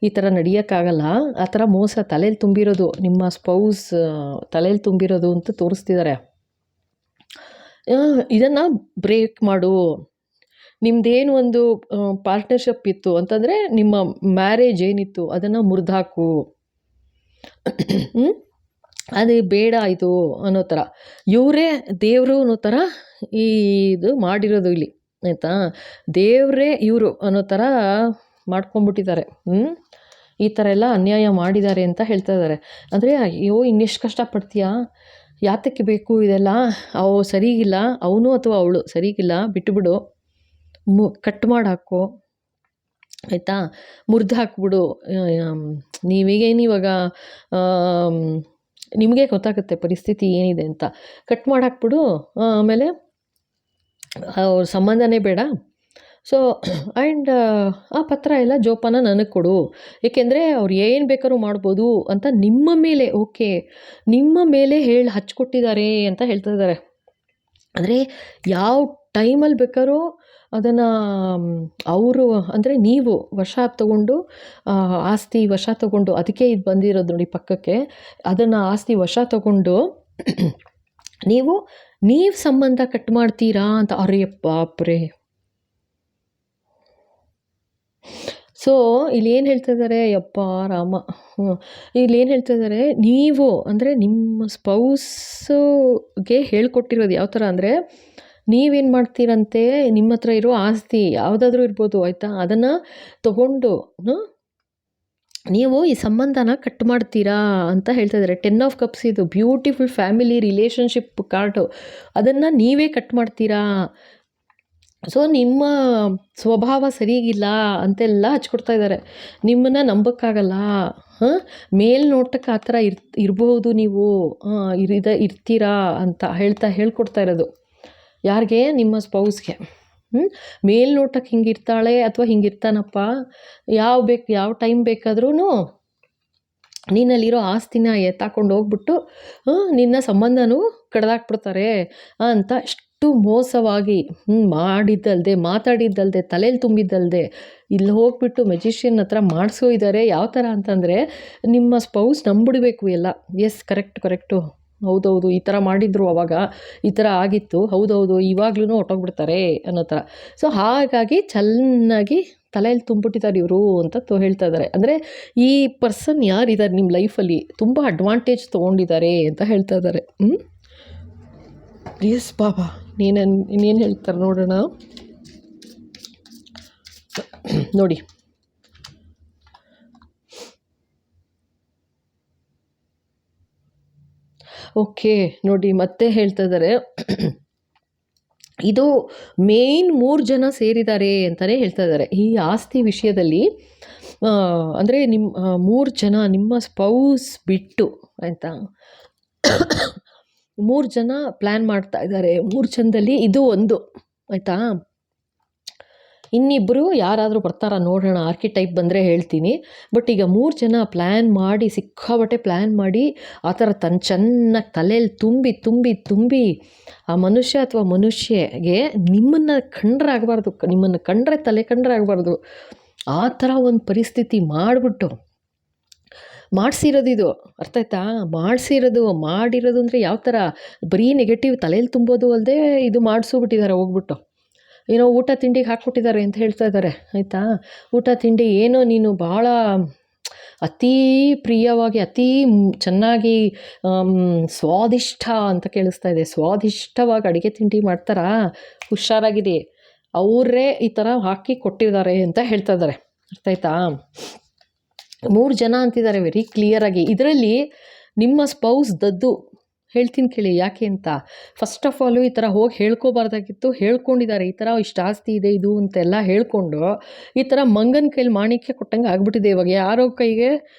ಈ ಥರ ನಡೆಯೋಕ್ಕಾಗಲ್ಲ. ಆ ಥರ ಮೋಸ ತಲೆಯಲ್ಲಿ ತುಂಬಿರೋದು, ನಿಮ್ಮ ಸ್ಪೌಸ್ ತಲೆಯಲ್ಲಿ ತುಂಬಿರೋದು ಅಂತ ತೋರಿಸ್ತಿದ್ದಾರೆ. ಇದನ್ನು ಬ್ರೇಕ್ ಮಾಡು. ನಿಮ್ಮದೇನು ಒಂದು ಪಾರ್ಟ್ನರ್ಶಿಪ್ ಇತ್ತು ಅಂತಂದರೆ, ನಿಮ್ಮ ಮ್ಯಾರೇಜ್ ಏನಿತ್ತು ಅದನ್ನು ಮುರಿದಾಕು. ಅದೇ ಬೇಡ ಇದು ಅನ್ನೋ ಥರ ಇವರೇ ದೇವರು ಅನ್ನೋ ಥರ ಇದು ಮಾಡಿರೋದು ಇಲ್ಲಿ, ಆಯಿತಾ? ದೇವರೇ ಇವರು ಅನ್ನೋ ಥರ ಮಾಡ್ಕೊಂಬಿಟ್ಟಿದ್ದಾರೆ. ಈ ಥರ ಎಲ್ಲ ಅನ್ಯಾಯ ಮಾಡಿದ್ದಾರೆ ಅಂತ ಹೇಳ್ತಾ ಇದ್ದಾರೆ. ಅಂದರೆ ಅಯ್ಯೋ ಇನ್ನೆಷ್ಟು ಕಷ್ಟಪಡ್ತೀಯಾ, ಯಾತಕ್ಕೆ ಬೇಕು ಇದೆಲ್ಲ, ಸರಿಗಿಲ್ಲ ಅವನು ಅಥವಾ ಅವಳು ಸರಿಗಿಲ್ಲ, ಬಿಟ್ಟುಬಿಡು, ಕಟ್ ಮಾಡಾಕು, ಆಯಿತಾ? ಮುರಿದು ಹಾಕ್ಬಿಡು. ನೀವೇನಿವಾಗ ನಿಮಗೆ ಗೊತ್ತಾಗುತ್ತೆ ಪರಿಸ್ಥಿತಿ ಏನಿದೆ ಅಂತ. ಕಟ್ ಮಾಡಾಕ್ಬಿಡು. ಆಮೇಲೆ ಅವ್ರ ಸಂಬಂಧನೇ ಬೇಡ, ಸೊ ಆ್ಯಂಡ್ ಆ ಪತ್ರ ಎಲ್ಲ ಜೋಪಾನ ನನಗೆ ಕೊಡು, ಏಕೆಂದರೆ ಅವ್ರು ಏನು ಬೇಕಾದ್ರೂ ಮಾಡ್ಬೋದು ಅಂತ ನಿಮ್ಮ ಮೇಲೆ, ಓಕೆ, ನಿಮ್ಮ ಮೇಲೆ ಹಚ್ಕೊಟ್ಟಿದ್ದಾರೆ ಅಂತ ಹೇಳ್ತಾ ಇದ್ದಾರೆ. ಅಂದರೆ ಯಾವ ಟೈಮಲ್ಲಿ ಬೇಕಾದ್ರೂ ಅದನ್ನು ಅವರು, ಅಂದರೆ ನೀವು ವಶ ತಗೊಂಡು, ಆಸ್ತಿ ವಶ ತಗೊಂಡು, ಅದಕ್ಕೆ ಇದು ಬಂದಿರೋದು ನೋಡಿ ಪಕ್ಕಕ್ಕೆ, ಅದನ್ನು ಆಸ್ತಿ ವಶ ತಗೊಂಡು ನೀವು ಸಂಬಂಧ ಕಟ್ ಮಾಡ್ತೀರಾ ಅಂತ. ಅರೆ ಬಾಪ್ರೆ. ಸೊ ಇಲ್ಲಿ ಏನು ಹೇಳ್ತಾ ಇದ್ದಾರೆ, ಯಪ್ಪ ರಾಮ, ಇಲ್ಲಿ ಏನು ಹೇಳ್ತಾ ಇದ್ದಾರೆ, ನೀವು ಅಂದರೆ ನಿಮ್ಮ ಸ್ಪೌಸ್ಗೆ ಹೇಳ್ಕೊಟ್ಟಿರೋದು ಯಾವ ಥರ ಅಂದರೆ, ನೀವೇನು ಮಾಡ್ತೀರಂತೆ, ನಿಮ್ಮ ಹತ್ರ ಇರೋ ಆಸ್ತಿ ಯಾವುದಾದ್ರೂ ಇರ್ಬೋದು ಆಯಿತಾ, ಅದನ್ನು ತಗೊಂಡು ನೀವು ಈ ಸಂಬಂಧನ ಕಟ್ ಮಾಡ್ತೀರಾ ಅಂತ ಹೇಳ್ತಾ ಇದ್ದಾರೆ. 10 ಆಫ್ ಕಪ್ಸ್ ಇದು ಬ್ಯೂಟಿಫುಲ್ ಫ್ಯಾಮಿಲಿ ರಿಲೇಷನ್ಶಿಪ್ ಕಾರ್ಡು, ಅದನ್ನು ನೀವೇ ಕಟ್ ಮಾಡ್ತೀರಾ. ಸೊ ನಿಮ್ಮ ಸ್ವಭಾವ ಸರಿಗಿಲ್ಲ ಅಂತೆಲ್ಲ ಹಚ್ಕೊಡ್ತಾ ಇದ್ದಾರೆ. ನಿಮ್ಮನ್ನು ನಂಬೋಕ್ಕಾಗಲ್ಲ, ಮೇಲ್ನೋಟಕ್ಕೆ ಆ ಥರ ಇರ್ಬೋದು ನೀವು, ಇರ್ತೀರಾ ಅಂತ ಹೇಳ್ಕೊಡ್ತಾ ಇರೋದು. ಯಾರಿಗೆ? ನಿಮ್ಮ ಸ್ಪೌಸ್ಗೆ. ಮೇಲ್ನೋಟಕ್ಕೆ ಹಿಂಗಿರ್ತಾಳೆ ಅಥವಾ ಹಿಂಗಿರ್ತಾನಪ್ಪ, ಯಾವ ಟೈಮ್ ಬೇಕಾದ್ರೂ ನೀನಲ್ಲಿರೋ ಆಸ್ತಿನ ಎತ್ತಾಕೊಂಡು ಹೋಗ್ಬಿಟ್ಟು ನಿನ್ನ ಸಂಬಂಧನೂ ಕಡ್ದಾಕ್ಬಿಡ್ತಾರೆ ಅಂತ ಅಷ್ಟು ಮೋಸವಾಗಿ ಮಾಡಿದ್ದಲ್ದೆ, ಮಾತಾಡಿದ್ದಲ್ದೆ, ತಲೆಯಲ್ಲಿ ತುಂಬಿದ್ದಲ್ದೆ ಇಲ್ಲಿ ಹೋಗ್ಬಿಟ್ಟು ಮೆಜಿಷಿಯನ್ ಹತ್ರ ಮಾಡಿಸೋ ಇದ್ದಾರೆ. ಯಾವ ಥರ ಅಂತಂದರೆ, ನಿಮ್ಮ ಸ್ಪೌಸ್ ನಂಬಿಡಬೇಕು ಎಲ್ಲ. ಎಸ್, ಕರೆಕ್ಟು, ಹೌದೌದು, ಈ ಥರ ಮಾಡಿದ್ರು, ಅವಾಗ ಈ ಥರ ಆಗಿತ್ತು, ಹೌದೌದು, ಇವಾಗ್ಲೂ ಹೊಟ್ಟೋಗ್ಬಿಡ್ತಾರೆ ಅನ್ನೋ ಥರ. ಸೊ ಹಾಗಾಗಿ ಚೆನ್ನಾಗಿ ತಲೆಯಲ್ಲಿ ತುಂಬಿಟ್ಟಿದ್ದಾರೆ ಇವರು ಅಂತ ಹೇಳ್ತಾ ಇದ್ದಾರೆ. ಅಂದರೆ ಈ ಪರ್ಸನ್ ಯಾರಿದ್ದಾರೆ ನಿಮ್ಮ ಲೈಫಲ್ಲಿ ತುಂಬ ಅಡ್ವಾಂಟೇಜ್ ತೊಗೊಂಡಿದ್ದಾರೆ ಅಂತ ಹೇಳ್ತಾ ಇದ್ದಾರೆ. ಎಸ್ ಬಾಬಾ, ಇನ್ನೇನು ಹೇಳ್ತಾರೆ ನೋಡೋಣ. ನೋಡಿ, ಓಕೆ ನೋಡಿ, ಮತ್ತೆ ಹೇಳ್ತಾ ಇದ್ದಾರೆ, ಇದು ಮೇನ್ 3 ಜನ ಸೇರಿದ್ದಾರೆ ಅಂತಲೇ ಹೇಳ್ತಾ ಇದ್ದಾರೆ ಈ ಆಸ್ತಿ ವಿಷಯದಲ್ಲಿ. ಅಂದರೆ ನಿಮ್ಮ 3 ಜನ, ನಿಮ್ಮ ಸ್ಪೌಸ್ ಬಿಟ್ಟು ಆಯಿತಾ, 3 ಜನ ಪ್ಲ್ಯಾನ್ ಮಾಡ್ತಾ ಇದ್ದಾರೆ. 3 ಜನದಲ್ಲಿ ಇದು ಒಂದು ಆಯಿತಾ. ಇನ್ನಿಬ್ಬರು ಯಾರಾದರೂ ಬರ್ತಾರಾ ನೋಡೋಣ, ಆರ್ಕಿಟೈಪ್ ಬಂದರೆ ಹೇಳ್ತೀನಿ. ಬಟ್ ಈಗ 3 ಜನ ಪ್ಲ್ಯಾನ್ ಮಾಡಿ, ಸಿಕ್ಕಾಬಟ್ಟೆ ಪ್ಲ್ಯಾನ್ ಮಾಡಿ, ಆ ಥರ ಚೆನ್ನಾಗಿ ತಲೆಯಲ್ಲಿ ತುಂಬಿ ಆ ಮನುಷ್ಯ ಅಥವಾ ಮನುಷ್ಯಗೆ ನಿಮ್ಮನ್ನು ಕಂಡ್ರೆ ಆಗಬಾರ್ದು, ನಿಮ್ಮನ್ನು ಕಂಡ್ರೆ ತಲೆ ಕಂಡ್ರೆ ಆಗಬಾರ್ದು, ಆ ಥರ ಒಂದು ಪರಿಸ್ಥಿತಿ ಮಾಡಿಬಿಟ್ಟು ಮಾಡಿಸಿರೋದು ಇದು. ಅರ್ಥ ಆಯ್ತಾ? ಮಾಡಿರೋದು ಅಂದರೆ ಯಾವ ಥರ, ಬರೀ ನೆಗೆಟಿವ್ ತಲೆಯಲ್ಲಿ ತುಂಬೋದು ಅಲ್ಲದೆ ಇದು ಮಾಡಿಸ್ಬಿಟ್ಟಿದ್ದಾರೆ ಹೋಗ್ಬಿಟ್ಟು. ಏನೋ ಊಟ ತಿಂಡಿಗೆ ಹಾಕ್ಬಿಟ್ಟಿದ್ದಾರೆ ಅಂತ ಹೇಳ್ತಾ ಇದ್ದಾರೆ ಆಯಿತಾ. ಊಟ ತಿಂಡಿ ಏನೋ ನೀನು ಭಾಳ ಅತೀ ಪ್ರಿಯವಾಗಿ, ಅತೀ ಚೆನ್ನಾಗಿ ಸ್ವಾದಿಷ್ಟ ಅಂತ ಕೇಳಿಸ್ತಾ ಇದೆ. ಸ್ವಾದಿಷ್ಟವಾಗಿ ಅಡುಗೆ ತಿಂಡಿ ಮಾಡ್ತಾರಾ, ಹುಷಾರಾಗಿದೆ, ಅವರೇ ಈ ಥರ ಹಾಕಿ ಕೊಟ್ಟಿದ್ದಾರೆ ಅಂತ ಹೇಳ್ತಾ ಇದ್ದಾರೆ. ಅರ್ಥ ಆಯ್ತಾ? 3 ಜನ ಅಂತಿದ್ದಾರೆ ವೆರಿ ಕ್ಲಿಯರಾಗಿ. ಇದರಲ್ಲಿ ನಿಮ್ಮ ಸ್ಪೌಸ್ ದದ್ದು. ಹೇಳ್ತೀನಿ ಕೇಳಿ ಯಾಕೆ ಅಂತ. ಫಸ್ಟ್ ಆಫ್ ಆಲು ಈ ಥರ ಹೋಗಿ ಹೇಳ್ಕೊಬಾರ್ದಾಗಿತ್ತು, ಹೇಳ್ಕೊಂಡಿದ್ದಾರೆ. ಈ ಥರ ಇಷ್ಟು ಆಸ್ತಿ ಇದೆ ಇದು ಅಂತೆಲ್ಲ ಹೇಳ್ಕೊಂಡು ಈ ಥರ ಮಂಗನ ಕೈಲಿ ಮಾಣಿಕ್ಯ ಕೊಟ್ಟಂಗೆ ಆಗ್ಬಿಟ್ಟಿದೆ. ಇವಾಗ ಯಾರೋ ಕೈಗೆ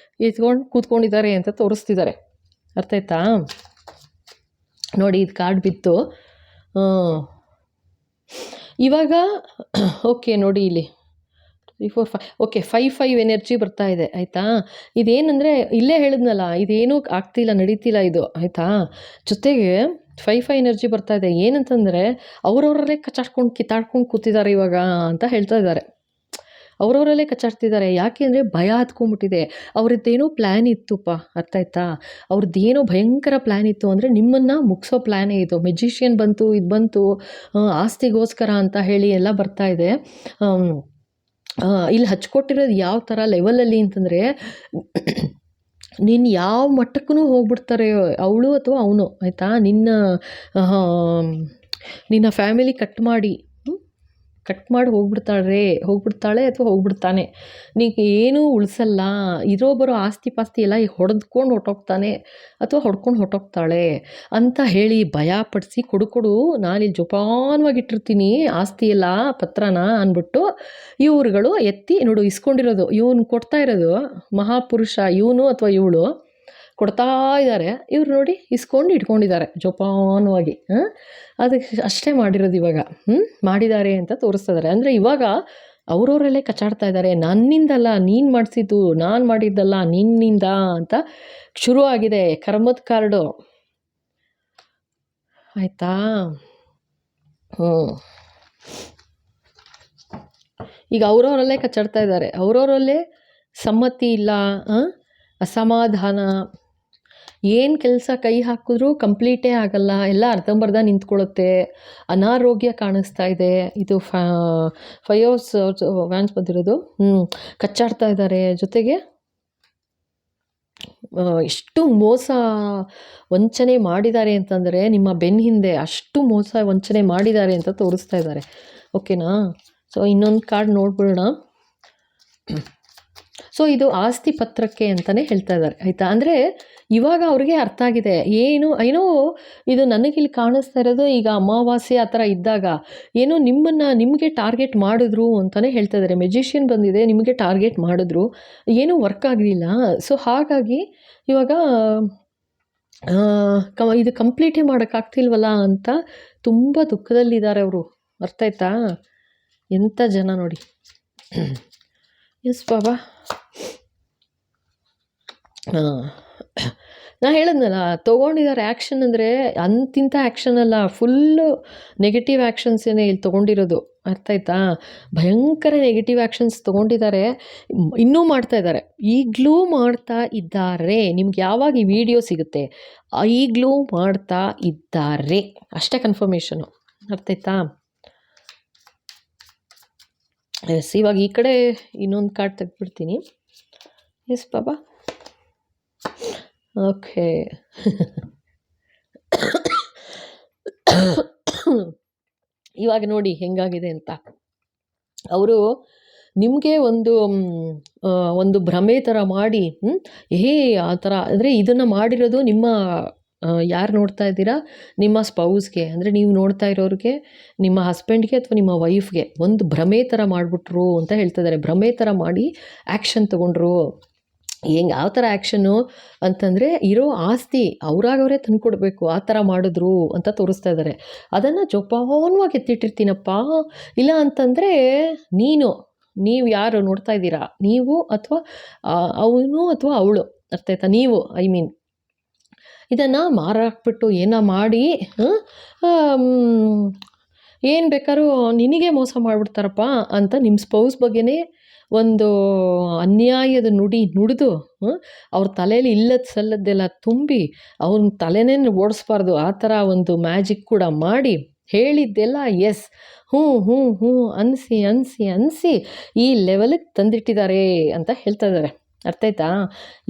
ಎತ್ಕೊಂಡು ಕೂತ್ಕೊಂಡಿದ್ದಾರೆ ಅಂತ ತೋರಿಸ್ತಿದ್ದಾರೆ. ಅರ್ಥ ಆಯ್ತಾ? ನೋಡಿ, ಇದು ಕಾರ್ಡ್ ಬಿತ್ತು ಇವಾಗ. ಓಕೆ ನೋಡಿ, ಇಲ್ಲಿ 3 4 5 ಓಕೆ 5 ಎನರ್ಜಿ ಬರ್ತಾ ಇದೆ ಆಯಿತಾ. ಇದೇನೆಂದರೆ, ಇಲ್ಲೇ ಹೇಳಿದ್ನಲ್ಲ, ಇದೇನೂ ಆಗ್ತಿಲ್ಲ, ನಡೀತಿಲ್ಲ ಇದು ಆಯಿತಾ. ಜೊತೆಗೆ 5 ಎನರ್ಜಿ ಬರ್ತಾ ಇದೆ. ಏನಂತಂದರೆ, ಅವರವರಲ್ಲೇ ಕಿತ್ತಾಡ್ಕೊಂಡು ಕೂತಿದ್ದಾರೆ ಇವಾಗ ಅಂತ ಹೇಳ್ತಾ ಇದ್ದಾರೆ. ಅವರವರಲ್ಲೇ ಕಚ್ಚಾಡ್ತಿದ್ದಾರೆ. ಯಾಕೆ ಅಂದರೆ ಭಯ ಹತ್ಕೊಂಡ್ಬಿಟ್ಟಿದೆ. ಅವ್ರದ್ದೇನೋ ಪ್ಲ್ಯಾನ್ ಇತ್ತುಪ್ಪ, ಅರ್ಥ ಆಯ್ತಾ. ಅವ್ರದ್ದೇನೋ ಭಯಂಕರ ಪ್ಲ್ಯಾನ್ ಇತ್ತು. ಅಂದರೆ ನಿಮ್ಮನ್ನು ಮುಗಿಸೋ ಪ್ಲ್ಯಾನೇ ಇದು. ಮೆಜಿಷಿಯನ್ ಬಂತು, ಇದು ಬಂತು, ಆಸ್ತಿಗೋಸ್ಕರ ಅಂತ ಹೇಳಿ ಎಲ್ಲ ಬರ್ತಾ ಇದೆ. ಇಲ್ಲಿ ಹಚ್ಕೊಟ್ಟಿರೋದು ಯಾವ ಥರ ಲೆವೆಲಲ್ಲಿ ಅಂತಂದರೆ, ನೀನು ಯಾವ ಮಟ್ಟಕ್ಕೂ ಹೋಗ್ಬಿಡ್ತಾರೆ ಅವಳು ಅಥವಾ ಅವನು ಆಯಿತಾ. ನಿನ್ನ ಫ್ಯಾಮಿಲಿ ಕಟ್ ಮಾಡಿ ಹೋಗ್ಬಿಡ್ತಾಳೆ ಅಥವಾ ಹೋಗ್ಬಿಡ್ತಾನೆ. ನೀನು ಏನೂ ಉಳಿಸಲ್ಲ. ಇರೋ ಬರೋ ಆಸ್ತಿ ಪಾಸ್ತಿ ಎಲ್ಲ ಹೊಡೆದ್ಕೊಂಡು ಹೊಟ್ಟೋಗ್ತಾನೆ ಅಥವಾ ಹೊಡ್ಕೊಂಡು ಹೊಟ್ಟೋಗ್ತಾಳೆ ಅಂತ ಹೇಳಿ ಭಯಪಡಿಸಿ, ಕೊಡು ನಾನಿಲ್ಲಿ ಜೋಪಾನವಾಗಿಟ್ಟಿರ್ತೀನಿ ಆಸ್ತಿ ಎಲ್ಲ ಪತ್ರನ ಅಂದ್ಬಿಟ್ಟು ಇವ್ರುಗಳು ಎತ್ತಿ ನೋಡು ಇಸ್ಕೊಂಡಿರೋದು. ಇವನು ಕೊಡ್ತಾ ಇರೋದು ಮಹಾಪುರುಷ, ಇವನು ಅಥವಾ ಇವಳು ಕೊಡ್ತಾ ಇದ್ದಾರೆ. ಇವ್ರು ನೋಡಿ ಇಸ್ಕೊಂಡು ಇಟ್ಕೊಂಡಿದ್ದಾರೆ ಜೋಪಾನವಾಗಿ. ಅದಕ್ಕೆ ಅಷ್ಟೇ ಮಾಡಿರೋದು ಇವಾಗ. ಮಾಡಿದ್ದಾರೆ ಅಂತ ತೋರಿಸ್ತಾ ಇದ್ದಾರೆ. ಅಂದರೆ ಇವಾಗ ಅವರವರಲ್ಲೇ ಕಚ್ಚಾಡ್ತಾ ಇದ್ದಾರೆ. ನನ್ನಿಂದಲ್ಲ, ನೀನು ಮಾಡಿಸಿದ್ದು, ನಾನು ಮಾಡಿದ್ದಲ್ಲ, ನಿನ್ನಿಂದ ಅಂತ ಶುರು ಆಗಿದೆ ಕರ್ಮದ ಕಾರ್ಡು. ಆಯಿತಾ? ಈಗ ಅವರವರಲ್ಲೇ ಕಚ್ಚಾಡ್ತಾ ಇದ್ದಾರೆ. ಅವರವರಲ್ಲೇ ಸಮ್ಮತಿ ಇಲ್ಲ, ಅಸಮಾಧಾನ. ಏನು ಕೆಲಸ ಕೈ ಹಾಕಿದ್ರೂ ಕಂಪ್ಲೀಟೇ ಆಗಲ್ಲ, ಎಲ್ಲ ಅರ್ಧಂಬರ್ಧ ನಿಂತ್ಕೊಳ್ಳುತ್ತೆ, ಅನಾರೋಗ್ಯ ಕಾಣಿಸ್ತಾ ಇದೆ. ಇದು 5 hours ವ್ಯಾನ್ಸ್ ಬಂದಿರೋದು. ಕಚ್ಚಾಡ್ತಾ ಇದ್ದಾರೆ. ಜೊತೆಗೆ ಎಷ್ಟು ಮೋಸ ವಂಚನೆ ಮಾಡಿದ್ದಾರೆ ಅಂತಂದರೆ ನಿಮ್ಮ ಬೆನ್ನ ಹಿಂದೆ ಅಷ್ಟು ಮೋಸ ವಂಚನೆ ಮಾಡಿದ್ದಾರೆ ಅಂತ ತೋರಿಸ್ತಾ ಇದ್ದಾರೆ. ಓಕೆನಾ? ಸೊ ಇನ್ನೊಂದು ಕಾರ್ಡ್ ನೋಡ್ಬಿಡೋಣ. ಸೊ ಇದು ಆಸ್ತಿ ಪತ್ರಕ್ಕೆ ಅಂತಲೇ ಹೇಳ್ತಾ ಇದ್ದಾರೆ. ಆಯಿತಾ? ಅಂದರೆ ಇವಾಗ ಅವ್ರಿಗೆ ಅರ್ಥ ಆಗಿದೆ. ಏನೋ ಇದು ನನಗಿಲ್ಲಿ ಕಾಣಿಸ್ತಾ ಇರೋದು ಈಗ ಅಮಾವಾಸ್ಯೆ ಆ ಥರ ಇದ್ದಾಗ ಏನೋ ನಿಮಗೆ ಟಾರ್ಗೆಟ್ ಮಾಡಿದ್ರು ಅಂತಲೇ ಹೇಳ್ತಾ ಇದ್ದಾರೆ. ಮೆಜಿಷಿಯನ್ ಬಂದಿದೆ, ನಿಮಗೆ ಟಾರ್ಗೆಟ್ ಮಾಡಿದ್ರು, ಏನೂ ವರ್ಕ್ ಆಗಲಿಲ್ಲ. ಸೊ ಹಾಗಾಗಿ ಇವಾಗ ಇದು ಕಂಪ್ಲೀಟೇ ಮಾಡೋಕ್ಕಾಗ್ತಿಲ್ವಲ್ಲ ಅಂತ ತುಂಬ ದುಃಖದಲ್ಲಿದ್ದಾರೆ ಅವರು. ಅರ್ಥ ಆಯ್ತಾ? ಎಂಥ ಜನ ನೋಡಿ. ಎಸ್ ಬಾಬಾ. ನಾ ಹೇಳಿದ್ನಲ್ಲ, ತೊಗೊಂಡಿದ್ದಾರೆ ಆ್ಯಕ್ಷನ್. ಅಂದರೆ ಅಂತಿಂಥ ಆ್ಯಕ್ಷನ್ ಅಲ್ಲ, ಫುಲ್ಲು ನೆಗೆಟಿವ್ ಆ್ಯಕ್ಷನ್ಸೇನೆ ಇಲ್ಲಿ ತೊಗೊಂಡಿರೋದು. ಅರ್ಥ ಆಯ್ತಾ? ಭಯಂಕರ ನೆಗೆಟಿವ್ ಆ್ಯಕ್ಷನ್ಸ್ ತೊಗೊಂಡಿದ್ದಾರೆ. ಇನ್ನೂ ಮಾಡ್ತಾ ಇದ್ದಾರೆ, ಈಗಲೂ ಮಾಡ್ತಾ ಇದ್ದಾರೆ. ನಿಮ್ಗೆ ಯಾವಾಗ ಈ ವಿಡಿಯೋ ಸಿಗುತ್ತೆ ಈಗಲೂ ಮಾಡ್ತಾ ಇದ್ದಾರೆ, ಅಷ್ಟೇ ಕನ್ಫರ್ಮೇಷನು. ಅರ್ಥ ಆಯ್ತಾ? ಎಸ್, ಇವಾಗ ಈ ಕಡೆ ಇನ್ನೊಂದು ಕಾರ್ಡ್ ತೆಗೆದ್ಬಿಡ್ತೀನಿ. ಎಸ್ ಬಾಬಾ. ಓಕೆ. ಇವಾಗ ನೋಡಿ ಹೆಂಗಾಗಿದೆ ಅಂತ. ಅವರು ನಿಮಗೆ ಒಂದು ಭ್ರಮೆ ಥರ ಮಾಡಿ ಆ ಥರ. ಅಂದರೆ ಇದನ್ನು ಮಾಡಿರೋದು ನಿಮ್ಮ ಯಾರು ನೋಡ್ತಾ ಇದ್ದೀರಾ, ನಿಮ್ಮ ಸ್ಪೌಸ್ಗೆ, ಅಂದರೆ ನೀವು ನೋಡ್ತಾ ಇರೋರಿಗೆ, ನಿಮ್ಮ ಹಸ್ಬೆಂಡ್ಗೆ ಅಥವಾ ನಿಮ್ಮ ವೈಫ್ಗೆ ಒಂದು ಭ್ರಮೆ ಥರ ಮಾಡಿಬಿಟ್ರು ಅಂತ ಹೇಳ್ತಾ ಇದ್ದಾರೆ. ಭ್ರಮೆ ಥರ ಮಾಡಿ ಆ್ಯಕ್ಷನ್ ತೊಗೊಂಡ್ರು. ಯಾವ ಥರ ಆ್ಯಕ್ಷನ್ನು ಅಂತಂದರೆ, ಇರೋ ಆಸ್ತಿ ಅವರಾಗವರೇ ತಂದುಕೊಡ್ಬೇಕು, ಆ ಥರ ಮಾಡಿದ್ರು ಅಂತ ತೋರಿಸ್ತಾ ಇದ್ದಾರೆ. ಅದನ್ನು ಜೋಪಾನವಾಗಿ ಎತ್ತಿಟ್ಟಿರ್ತೀನಪ್ಪ. ಇಲ್ಲ ಅಂತಂದರೆ ನೀವು ಯಾರು ನೋಡ್ತಾ ಇದ್ದೀರಾ, ನೀವು ಅಥವಾ ಅವನು ಅಥವಾ ಅವಳು, ಅರ್ಥ ಆಯ್ತಾ? ನೀವು ಇದನ್ನು ಮಾರಾಕ್ಬಿಟ್ಟು ಮಾಡಿ ಏನು ಬೇಕಾದ್ರೂ ನಿನಗೆ ಮೋಸ ಮಾಡಿಬಿಡ್ತಾರಪ್ಪ ಅಂತ ನಿಮ್ಮ ಸ್ಪೌಸ್ ಬಗ್ಗೆನೇ ಒಂದು ಅನ್ಯಾಯದ ನುಡಿದು ಅವ್ರ ತಲೆಯಲ್ಲಿ ಇಲ್ಲದ ಸಲ್ಲದ್ದೆಲ್ಲ ತುಂಬಿ ಅವ್ನ ತಲೆನೇ ಓಡಿಸ್ಬಾರ್ದು, ಆ ಥರ ಒಂದು ಮ್ಯಾಜಿಕ್ ಕೂಡ ಮಾಡಿ ಹೇಳಿದ್ದೆಲ್ಲ ಎಸ್ ಹ್ಞೂ ಅನಿಸಿ ಈ ಲೆವೆಲಿಗೆ ತಂದಿಟ್ಟಿದ್ದಾರೆ ಅಂತ ಹೇಳ್ತಾ ಇದ್ದಾರೆ. ಅರ್ಥ ಆಯ್ತಾ?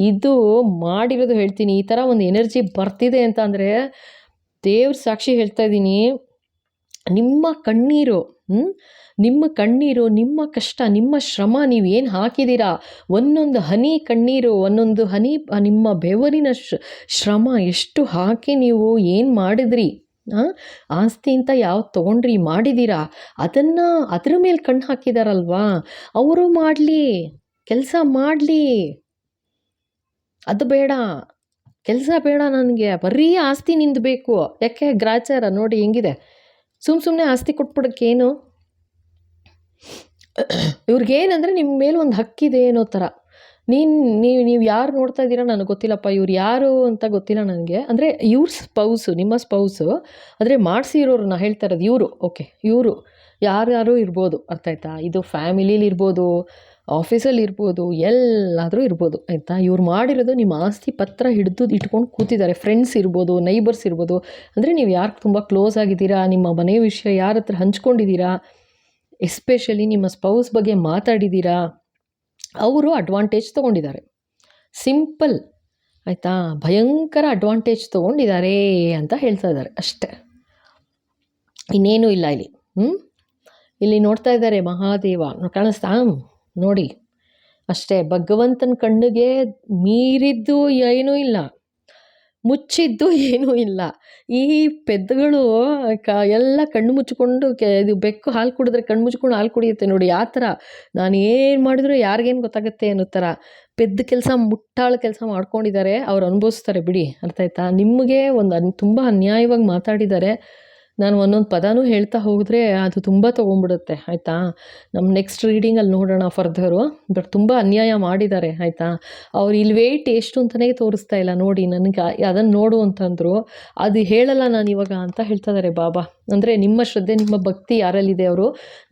ಇದು ಮಾಡಿರೋದು ಹೇಳ್ತೀನಿ. ಈ ಥರ ಒಂದು ಎನರ್ಜಿ ಬರ್ತಿದೆ ಅಂತ ಅಂದರೆ ದೇವ್ರ ಸಾಕ್ಷಿ ಹೇಳ್ತಾ ಇದ್ದೀನಿ, ನಿಮ್ಮ ಕಣ್ಣೀರು, ನಿಮ್ಮ ಕಷ್ಟ, ನಿಮ್ಮ ಶ್ರಮ, ನೀವೇನು ಹಾಕಿದ್ದೀರಾ, ಒಂದೊಂದು ಹನಿ ಕಣ್ಣೀರು, ಒಂದೊಂದು ಹನಿ ನಿಮ್ಮ ಬೆವರಿನ ಶ್ರಮ ಎಷ್ಟು ಹಾಕಿ ನೀವು ಏನು ಮಾಡಿದ್ರಿ, ಆಸ್ತಿ ಅಂತ ಯಾವ್ದು ತೊಗೊಂಡ್ರಿ, ಮಾಡಿದ್ದೀರಾ, ಅದ್ರ ಮೇಲೆ ಕಣ್ಣು ಹಾಕಿದಾರಲ್ವಾ, ಅವರು ಮಾಡಲಿ, ಕೆಲಸ ಮಾಡಲಿ. ಅದು ಬೇಡ, ಕೆಲಸ ಬೇಡ ನನಗೆ, ಬರೀ ಆಸ್ತಿ ನಿಂದು ಬೇಕು. ಯಾಕೆ ಗ್ರಾಚಾರ ನೋಡಿ ಹೆಂಗಿದೆ. ಸುಮ್ಮನೆ ಆಸ್ತಿ ಕೊಟ್ಬಿಡೋಕ್ಕೇನು, ಇವ್ರಿಗೇನಂದರೆ ನಿಮ್ಮ ಮೇಲೆ ಒಂದು ಹಕ್ಕಿದೆ ಅನ್ನೋ ಥರ. ನೀವು ಯಾರು ನೋಡ್ತಾ ಇದ್ದೀರಾ ನನಗೆ ಗೊತ್ತಿಲ್ಲಪ್ಪ, ಇವ್ರು ಯಾರು ಅಂತ ಗೊತ್ತಿಲ್ಲ ನನಗೆ. ಅಂದರೆ ಇವ್ರ ಸ್ಪೌಸು, ನಿಮ್ಮ ಸ್ಪೌಸು, ಅಂದರೆ ಮಾಡಿಸಿರೋರು ನಾ ಹೇಳ್ತಾ ಇರೋದು ಇವರು. ಓಕೆ, ಇವರು ಯಾರು ಇರ್ಬೋದು. ಅರ್ಥ ಆಯ್ತಾ? ಇದು ಫ್ಯಾಮಿಲೀಲಿ ಇರ್ಬೋದು, ಆಫೀಸಲ್ಲಿ ಇರ್ಬೋದು, ಎಲ್ಲಾದರೂ ಇರ್ಬೋದು. ಆಯಿತಾ? ಇವ್ರು ಮಾಡಿರೋದು ನಿಮ್ಮ ಆಸ್ತಿ ಪತ್ರ ಇಟ್ಕೊಂಡು ಕೂತಿದ್ದಾರೆ. ಫ್ರೆಂಡ್ಸ್ ಇರ್ಬೋದು, ನೈಬರ್ಸ್ ಇರ್ಬೋದು. ಅಂದರೆ ನೀವು ಯಾರು ತುಂಬ ಕ್ಲೋಸ್ ಆಗಿದ್ದೀರಾ, ನಿಮ್ಮ ಮನೆ ವಿಷಯ ಯಾರ ಹತ್ರ ಹಂಚ್ಕೊಂಡಿದ್ದೀರಾ, ಎಸ್ಪೆಷಲಿ ನಿಮ್ಮ ಸ್ಪೌಸ್ ಬಗ್ಗೆ ಮಾತಾಡಿದ್ದೀರಾ, ಅವರು ಅಡ್ವಾಂಟೇಜ್ ತೊಗೊಂಡಿದ್ದಾರೆ. ಸಿಂಪಲ್. ಆಯಿತಾ? ಭಯಂಕರ ಅಡ್ವಾಂಟೇಜ್ ತೊಗೊಂಡಿದ್ದಾರೆ ಅಂತ ಹೇಳ್ತಾ ಇದ್ದಾರೆ ಅಷ್ಟೇ, ಇನ್ನೇನೂ ಇಲ್ಲ ಇಲ್ಲಿ. ಇಲ್ಲಿ ನೋಡ್ತಾ ಇದ್ದಾರೆ ಮಹಾದೇವ, ಕಾಣಿಸ್ತಾ ನೋಡಿ ಅಷ್ಟೇ. ಭಗವಂತನ ಕಣ್ಣಿಗೆ ಮೀರಿದ್ದು ಏನೂ ಇಲ್ಲ. ಮುಚ್ಚಿದ್ದು ಏನೂ ಇಲ್ಲ. ಈ ಪೆದ್ದುಗಳು ಎಲ್ಲ ಕಣ್ಣು ಮುಚ್ಕೊಂಡು ಇದು ಬೆಕ್ಕು ಹಾಲು ಕುಡಿದ್ರೆ ಕಣ್ಣು ಮುಚ್ಕೊಂಡು ಹಾಲು ಕುಡಿಯುತ್ತೆ ನೋಡಿ, ಆ ಥರ. ನಾನು ಏನು ಮಾಡಿದ್ರು ಯಾರಿಗೇನು ಗೊತ್ತಾಗುತ್ತೆ ಅನ್ನೋ ಥರ ಪೆದ್ದು ಕೆಲಸ, ಮುಟ್ಟಾಳು ಕೆಲಸ ಮಾಡ್ಕೊಂಡಿದ್ದಾರೆ. ಅವ್ರು ಅನುಭವಿಸ್ತಾರೆ ಬಿಡಿ, ಅರ್ಥ ಆಯ್ತಾ? ನಿಮಗೆ ತುಂಬ ಅನ್ಯಾಯವಾಗಿ ಮಾತಾಡಿದ್ದಾರೆ. ನಾನು ಒಂದೊಂದು ಪದನೂ ಹೇಳ್ತಾ ಹೋದರೆ ಅದು ತುಂಬ ತೊಗೊಂಡ್ಬಿಡುತ್ತೆ, ಆಯಿತಾ? ನಮ್ಮ ನೆಕ್ಸ್ಟ್ ರೀಡಿಂಗಲ್ಲಿ ನೋಡೋಣ ಫರ್ದರು. ಬಟ್ ತುಂಬ ಅನ್ಯಾಯ ಮಾಡಿದ್ದಾರೆ, ಆಯಿತಾ? ಅವ್ರು ಇಲ್ಲಿ ವೆಯ್ಟ್ ಎಷ್ಟು ಅಂತಲೇ ತೋರಿಸ್ತಾ ಇಲ್ಲ ನೋಡಿ, ನನಗೆ ಅದನ್ನು ನೋಡು ಅಂತಂದರು. ಅದು ಹೇಳಲ್ಲ ನಾನಿವಾಗ ಅಂತ ಹೇಳ್ತಾ ಇದ್ದಾರೆ ಬಾಬಾ. ಅಂದರೆ ನಿಮ್ಮ ಶ್ರದ್ಧೆ, ನಿಮ್ಮ ಭಕ್ತಿ ಯಾರಲ್ಲಿದೆ ಅವರು,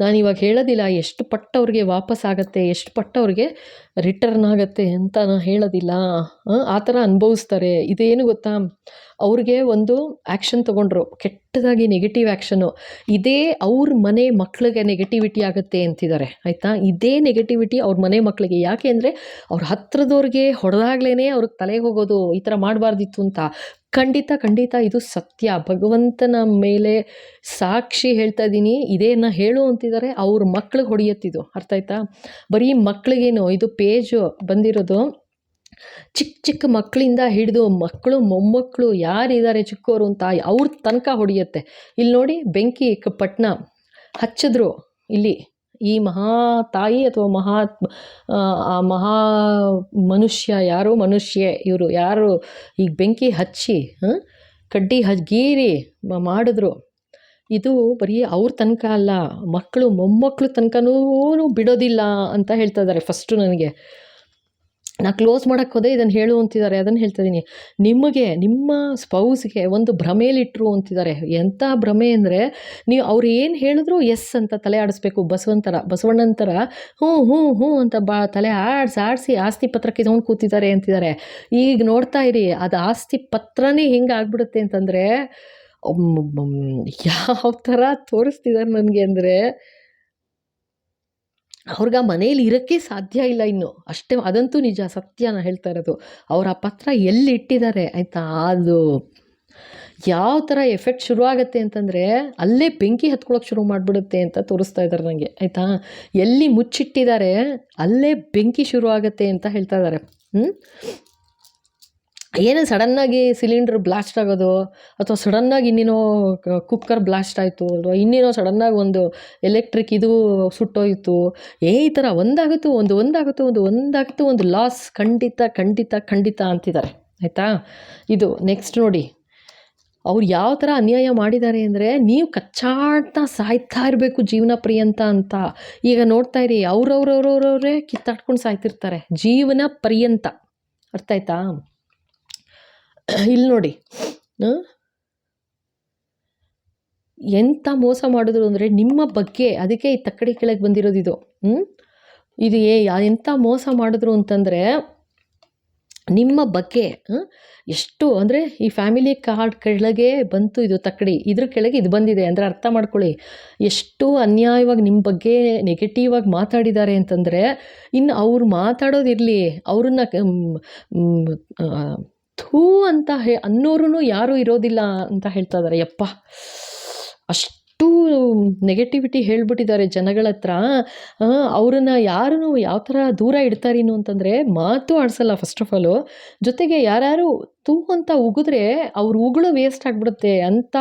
ನಾನಿವಾಗ ಹೇಳೋದಿಲ್ಲ ಎಷ್ಟು ಪಟ್ಟು ಅವ್ರಿಗೆ ವಾಪಸ್ ಆಗುತ್ತೆ, ಎಷ್ಟು ಪಟ್ಟು ಅವ್ರಿಗೆ ರಿಟರ್ನ್ ಆಗುತ್ತೆ ಅಂತ ನಾನು ಹೇಳೋದಿಲ್ಲ. ಆ ಥರ ಅನುಭವಿಸ್ತಾರೆ. ಇದೇನು ಗೊತ್ತಾ, ಅವ್ರಿಗೆ ಒಂದು ಆ್ಯಕ್ಷನ್ ತೊಗೊಂಡ್ರು, ಕೆಟ್ಟದಾಗಿ ನೆಗೆಟಿವ್ ಆ್ಯಕ್ಷನು. ಇದೇ ಅವ್ರ ಮನೆ ಮಕ್ಕಳಿಗೆ ನೆಗೆಟಿವಿಟಿ ಆಗುತ್ತೆ ಅಂತಿದ್ದಾರೆ, ಆಯಿತಾ? ಇದೇ ನೆಗೆಟಿವಿಟಿ ಅವ್ರ ಮನೆ ಮಕ್ಕಳಿಗೆ. ಯಾಕೆ ಅಂದರೆ ಅವ್ರ ಹತ್ರದವ್ರಿಗೆ ಹೊಡೆದಾಗ್ಲೇ ಅವ್ರಿಗೆ ತಲೆಗೆ ಹೋಗೋದು, ಈ ಥರ ಮಾಡಬಾರ್ದಿತ್ತು ಅಂತ. ಖಂಡಿತ ಖಂಡಿತ ಇದು ಸತ್ಯ. ಭಗವಂತನ ಮೇಲೆ ಸಾಕ್ಷಿ ಹೇಳ್ತಾ ಇದ್ದೀನಿ, ಇದೇನ ಹೇಳು ಅಂತಿದ್ದಾರೆ. ಅವ್ರ ಮಕ್ಳಿಗೆ ಹೊಡೆಯುತ್ತಿದ್ದು, ಅರ್ಥ ಆಯ್ತಾ? ಬರೀ ಮಕ್ಳಿಗೇನು, ಇದು ಪೇಜು ಬಂದಿರೋದು ಚಿಕ್ಕ ಚಿಕ್ಕ ಮಕ್ಕಳಿಂದ ಹಿಡಿದು ಮಕ್ಕಳು ಮೊಮ್ಮಕ್ಕಳು ಯಾರಿದ್ದಾರೆ ಚಿಕ್ಕವರು ಅಂತ ಅವ್ರ ತನಕ ಹೊಡೆಯುತ್ತೆ. ಇಲ್ಲಿ ನೋಡಿ, ಬೆಂಕಿ ಪಟ್ನ ಹಚ್ಚಿದ್ರು ಇಲ್ಲಿ. ಈ ಮಹಾ ತಾಯಿ ಅಥವಾ ಆ ಮಹಾ ಮನುಷ್ಯ ಯಾರು, ಮನುಷ್ಯೆ ಇವರು ಯಾರು ಈಗ ಬೆಂಕಿ ಹಚ್ಚಿ ಕಡ್ಡಿ ಗೀರಿ ಮಾಡಿದ್ರು. ಇದು ಬರೀ ಅವ್ರ ತನಕ ಅಲ್ಲ, ಮಕ್ಕಳು ಮೊಮ್ಮಕ್ಕಳು ತನಕನೂ ಬಿಡೋದಿಲ್ಲ ಅಂತ ಹೇಳ್ತಾ ಇದ್ದಾರೆ. ಫಸ್ಟು ನನಗೆ ನಾ ಕ್ಲೋಸ್ ಮಾಡೋಕ್ಕೆ ಹೋದೆ, ಇದನ್ನು ಹೇಳು ಅಂತಿದ್ದಾರೆ, ಅದನ್ನು ಹೇಳ್ತಾ ಇದ್ದೀನಿ. ನಿಮಗೆ, ನಿಮ್ಮ ಸ್ಪೌಸ್ಗೆ ಒಂದು ಭ್ರಮೇಲಿಟ್ರು ಅಂತಿದ್ದಾರೆ. ಎಂಥ ಭ್ರಮೆ ಅಂದರೆ, ನೀವು ಅವ್ರು ಏನು ಹೇಳಿದ್ರು ಎಸ್ ಅಂತ ತಲೆ ಆಡಿಸ್ಬೇಕು. ಬಸವಣ್ಣನ ಥರ ಹ್ಞೂ ಹ್ಞೂ ಹ್ಞೂ ಅಂತ ತಲೆ ಆಡಿಸಿ ಆಸ್ತಿ ಪತ್ರಕ್ಕೆ ತೊಗೊಂಡು ಕೂತಿದ್ದಾರೆ ಅಂತಿದ್ದಾರೆ. ಈಗ ನೋಡ್ತಾ ಇರಿ, ಅದು ಆಸ್ತಿ ಪತ್ರನೇ ಹೆಂಗೆ ಆಗ್ಬಿಡುತ್ತೆ ಅಂತಂದರೆ, ಯಾವ ಥರ ತೋರಿಸ್ತಿದ್ದಾರೆ ನನಗೆ ಅಂದರೆ, ಅವ್ರಿಗೆ ಆ ಮನೇಲಿ ಇರೋಕ್ಕೆ ಸಾಧ್ಯ ಇಲ್ಲ ಇನ್ನು, ಅಷ್ಟೇ. ಅದಂತೂ ನಿಜ, ಸತ್ಯ ನಾನು ಹೇಳ್ತಾ ಇರೋದು. ಅವ್ರು ಆ ಪತ್ರ ಎಲ್ಲಿ ಇಟ್ಟಿದ್ದಾರೆ, ಆಯಿತಾ? ಅದು ಯಾವ ಥರ ಎಫೆಕ್ಟ್ ಶುರುವಾಗುತ್ತೆ ಅಂತಂದರೆ, ಅಲ್ಲೇ ಬೆಂಕಿ ಹತ್ಕೊಳ್ಳೋಕೆ ಶುರು ಮಾಡಿಬಿಡುತ್ತೆ ಅಂತ ತೋರಿಸ್ತಾ ಇದ್ದಾರೆ ನನಗೆ, ಆಯಿತಾ? ಎಲ್ಲಿ ಮುಚ್ಚಿಟ್ಟಿದ್ದಾರೆ ಅಲ್ಲೇ ಬೆಂಕಿ ಶುರು ಆಗುತ್ತೆ ಅಂತ ಹೇಳ್ತಾ ಇದ್ದಾರೆ. ಏನೋ ಸಡನ್ನಾಗಿ ಸಿಲಿಂಡ್ರ್ ಬ್ಲಾಸ್ಟ್ ಆಗೋದು, ಅಥವಾ ಸಡನ್ನಾಗಿ ಇನ್ನೇನೋ ಕುಕ್ಕರ್ ಬ್ಲಾಸ್ಟ್ ಆಯಿತು, ಅಥವಾ ಇನ್ನೇನೋ ಸಡನ್ನಾಗಿ ಒಂದು ಎಲೆಕ್ಟ್ರಿಕ್ ಇದು ಸುಟ್ಟೋಯಿತು, ಈ ಥರ ಒಂದಾಗುತ್ತೋ ಒಂದು ಲಾಸ್ ಖಂಡಿತ ಖಂಡಿತ ಖಂಡಿತ ಅಂತಿದ್ದಾರೆ, ಆಯಿತಾ? ಇದು ನೆಕ್ಸ್ಟ್ ನೋಡಿ, ಅವ್ರು ಯಾವ ಥರ ಅನ್ಯಾಯ ಮಾಡಿದ್ದಾರೆ ಅಂದರೆ, ನೀವು ಕಚ್ಚಾಡ್ತಾ ಸಾಯ್ತಾ ಇರಬೇಕು ಜೀವನ ಪರ್ಯಂತ ಅಂತ. ಈಗ ನೋಡ್ತಾ ಇರಿ, ಅವ್ರವ್ರವ್ರವ್ರವರೇ ಕಿತ್ತಾಡ್ಕೊಂಡು ಸಾಯ್ತಿರ್ತಾರೆ ಜೀವನ ಪರ್ಯಂತ, ಅರ್ಥ ಆಯ್ತಾ? ಇಲ್ಲಿ ನೋಡಿ, ಎಂಥ ಮೋಸ ಮಾಡಿದ್ರು ಅಂದರೆ ನಿಮ್ಮ ಬಗ್ಗೆ. ಅದಕ್ಕೆ ಈ ತಕ್ಕಡಿ ಕೆಳಗೆ ಬಂದಿರೋದು ಇದು. ಇದು ಎಂಥ ಮೋಸ ಮಾಡಿದ್ರು ಅಂತಂದರೆ, ನಿಮ್ಮ ಬಗ್ಗೆ ಎಷ್ಟು ಅಂದರೆ, ಈ ಫ್ಯಾಮಿಲಿ ಕಾರ್ಡ್ ಕೆಳಗೆ ಬಂತು ಇದು ತಕ್ಕಡಿ, ಇದ್ರ ಕೆಳಗೆ ಇದು ಬಂದಿದೆ ಅಂದರೆ ಅರ್ಥ ಮಾಡ್ಕೊಳ್ಳಿ ಎಷ್ಟು ಅನ್ಯಾಯವಾಗಿ ನಿಮ್ಮ ಬಗ್ಗೆ ನೆಗೆಟಿವ್ ಆಗಿ ಮಾತಾಡಿದ್ದಾರೆ ಅಂತಂದರೆ. ಇನ್ನು ಅವ್ರು ಮಾತಾಡೋದಿರಲಿ, ಅವ್ರನ್ನ ಥೂ ಅಂತ ಅನ್ನೋರು ಯಾರೂ ಇರೋದಿಲ್ಲ ಅಂತ ಹೇಳ್ತಾ ಇದ್ದಾರೆ. ಯಪ್ಪ, ಅಷ್ಟು ನೆಗೆಟಿವಿಟಿ ಹೇಳ್ಬಿಟ್ಟಿದ್ದಾರೆ ಜನಗಳ ಹತ್ರ. ಅವ್ರನ್ನ ಯಾರೂ ಯಾವ ಥರ ದೂರ ಇಡ್ತಾರೇನು ಅಂತಂದರೆ, ಮಾತು ಆಡಿಸಲ್ಲ ಫಸ್ಟ್ ಆಫ್ ಆಲು. ಜೊತೆಗೆ ಯಾರು ಥೂ ಅಂತ ಉಗಿದ್ರೆ ಅವ್ರ ಉಗುಳು ವೇಸ್ಟ್ ಆಗಿಬಿಡುತ್ತೆ ಅಂತ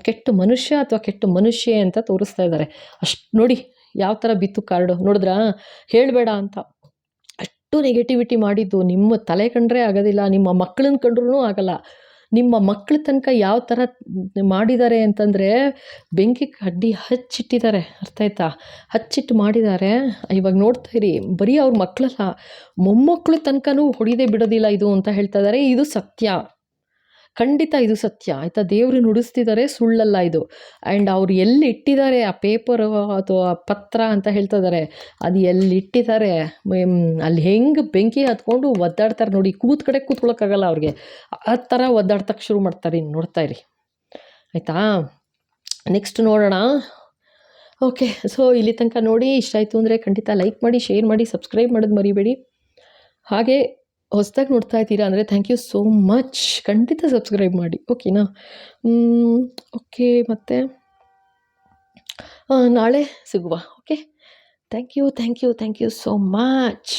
ಕೆಟ್ಟ ಮನುಷ್ಯ ಅಥವಾ ಕೆಟ್ಟ ಮನುಷ್ಯೆ ಅಂತ ತೋರಿಸ್ತಾ ಇದ್ದಾರೆ. ಅಷ್ಟು ನೋಡಿ ಯಾವ ಥರ ಬಿತ್ತು ಕಾರ್ಡು, ನೋಡಿದ್ರಾ? ಹೇಳಬೇಡ ಅಂತ ಅಷ್ಟು ನೆಗೆಟಿವಿಟಿ ಮಾಡಿದ್ದು. ನಿಮ್ಮ ತಲೆ ಕಂಡ್ರೆ ಆಗೋದಿಲ್ಲ, ನಿಮ್ಮ ಮಕ್ಕಳನ್ನ ಕಂಡ್ರೂ ಆಗಲ್ಲ. ನಿಮ್ಮ ಮಕ್ಕಳ ತನಕ ಯಾವ ಥರ ಮಾಡಿದ್ದಾರೆ ಅಂತಂದರೆ, ಬೆಂಕಿ ಕಡ್ಡಿ ಹಚ್ಚಿಟ್ಟಿದ್ದಾರೆ, ಅರ್ಥ ಆಯ್ತಾ? ಹಚ್ಚಿಟ್ಟು ಮಾಡಿದ್ದಾರೆ. ಇವಾಗ ನೋಡ್ತಾ ಇರಿ, ಬರೀ ಅವ್ರ ಮಕ್ಕಳಲ್ಲ, ಮೊಮ್ಮಕ್ಕಳು ತನಕನೂ ಹೊಡಿದೇ ಬಿಡೋದಿಲ್ಲ ಇದು ಅಂತ ಹೇಳ್ತಾ ಇದ್ದಾರೆ. ಇದು ಸತ್ಯ, ಖಂಡಿತ ಇದು ಸತ್ಯ, ಆಯಿತಾ? ದೇವರು ನುಡಿಸ್ತಿದ್ದಾರೆ, ಸುಳ್ಳಲ್ಲ ಇದು. ಆ್ಯಂಡ್ ಅವ್ರು ಎಲ್ಲಿ ಇಟ್ಟಿದ್ದಾರೆ ಆ ಪೇಪರು ಅಥವಾ ಪತ್ರ ಅಂತ ಹೇಳ್ತಾ ಇದ್ದಾರೆ, ಅದು ಎಲ್ಲಿ ಇಟ್ಟಿದ್ದಾರೆ, ಅಲ್ಲಿ ಹೆಂಗೆ ಬೆಂಕಿ ಹತ್ಕೊಂಡು ಒದ್ದಾಡ್ತಾರೆ ನೋಡಿ. ಕೂತ್ಕೊಳ್ಳೋಕ್ಕಾಗಲ್ಲ ಅವ್ರಿಗೆ, ಆ ಥರ ಒದ್ದಾಡ್ತಕ್ಕೆ ಶುರು ಮಾಡ್ತಾರೆ. ಇನ್ನು ನೋಡ್ತಾ ಇರಿ, ಆಯಿತಾ? ನೆಕ್ಸ್ಟ್ ನೋಡೋಣ. ಓಕೆ, ಸೊ ಇಲ್ಲಿ ತನಕ ನೋಡಿ, ಇಷ್ಟ ಆಯಿತು ಅಂದರೆ ಖಂಡಿತ ಲೈಕ್ ಮಾಡಿ, ಶೇರ್ ಮಾಡಿ, ಸಬ್ಸ್ಕ್ರೈಬ್ ಮಾಡೋದು ಮರಿಬೇಡಿ. ಹಾಗೆ ಹೊಸದಾಗಿ ನೋಡ್ತಾ ಇದ್ದೀರಾ ಅಂದರೆ ಥ್ಯಾಂಕ್ ಯು ಸೋ ಮಚ್. ಖಂಡಿತ ಸಬ್ಸ್ಕ್ರೈಬ್ ಮಾಡಿ, ಓಕೆನಾ? ಓಕೆ, ಮತ್ತು ನಾಳೆ ಸಿಗುವ. Okay, thank you so much.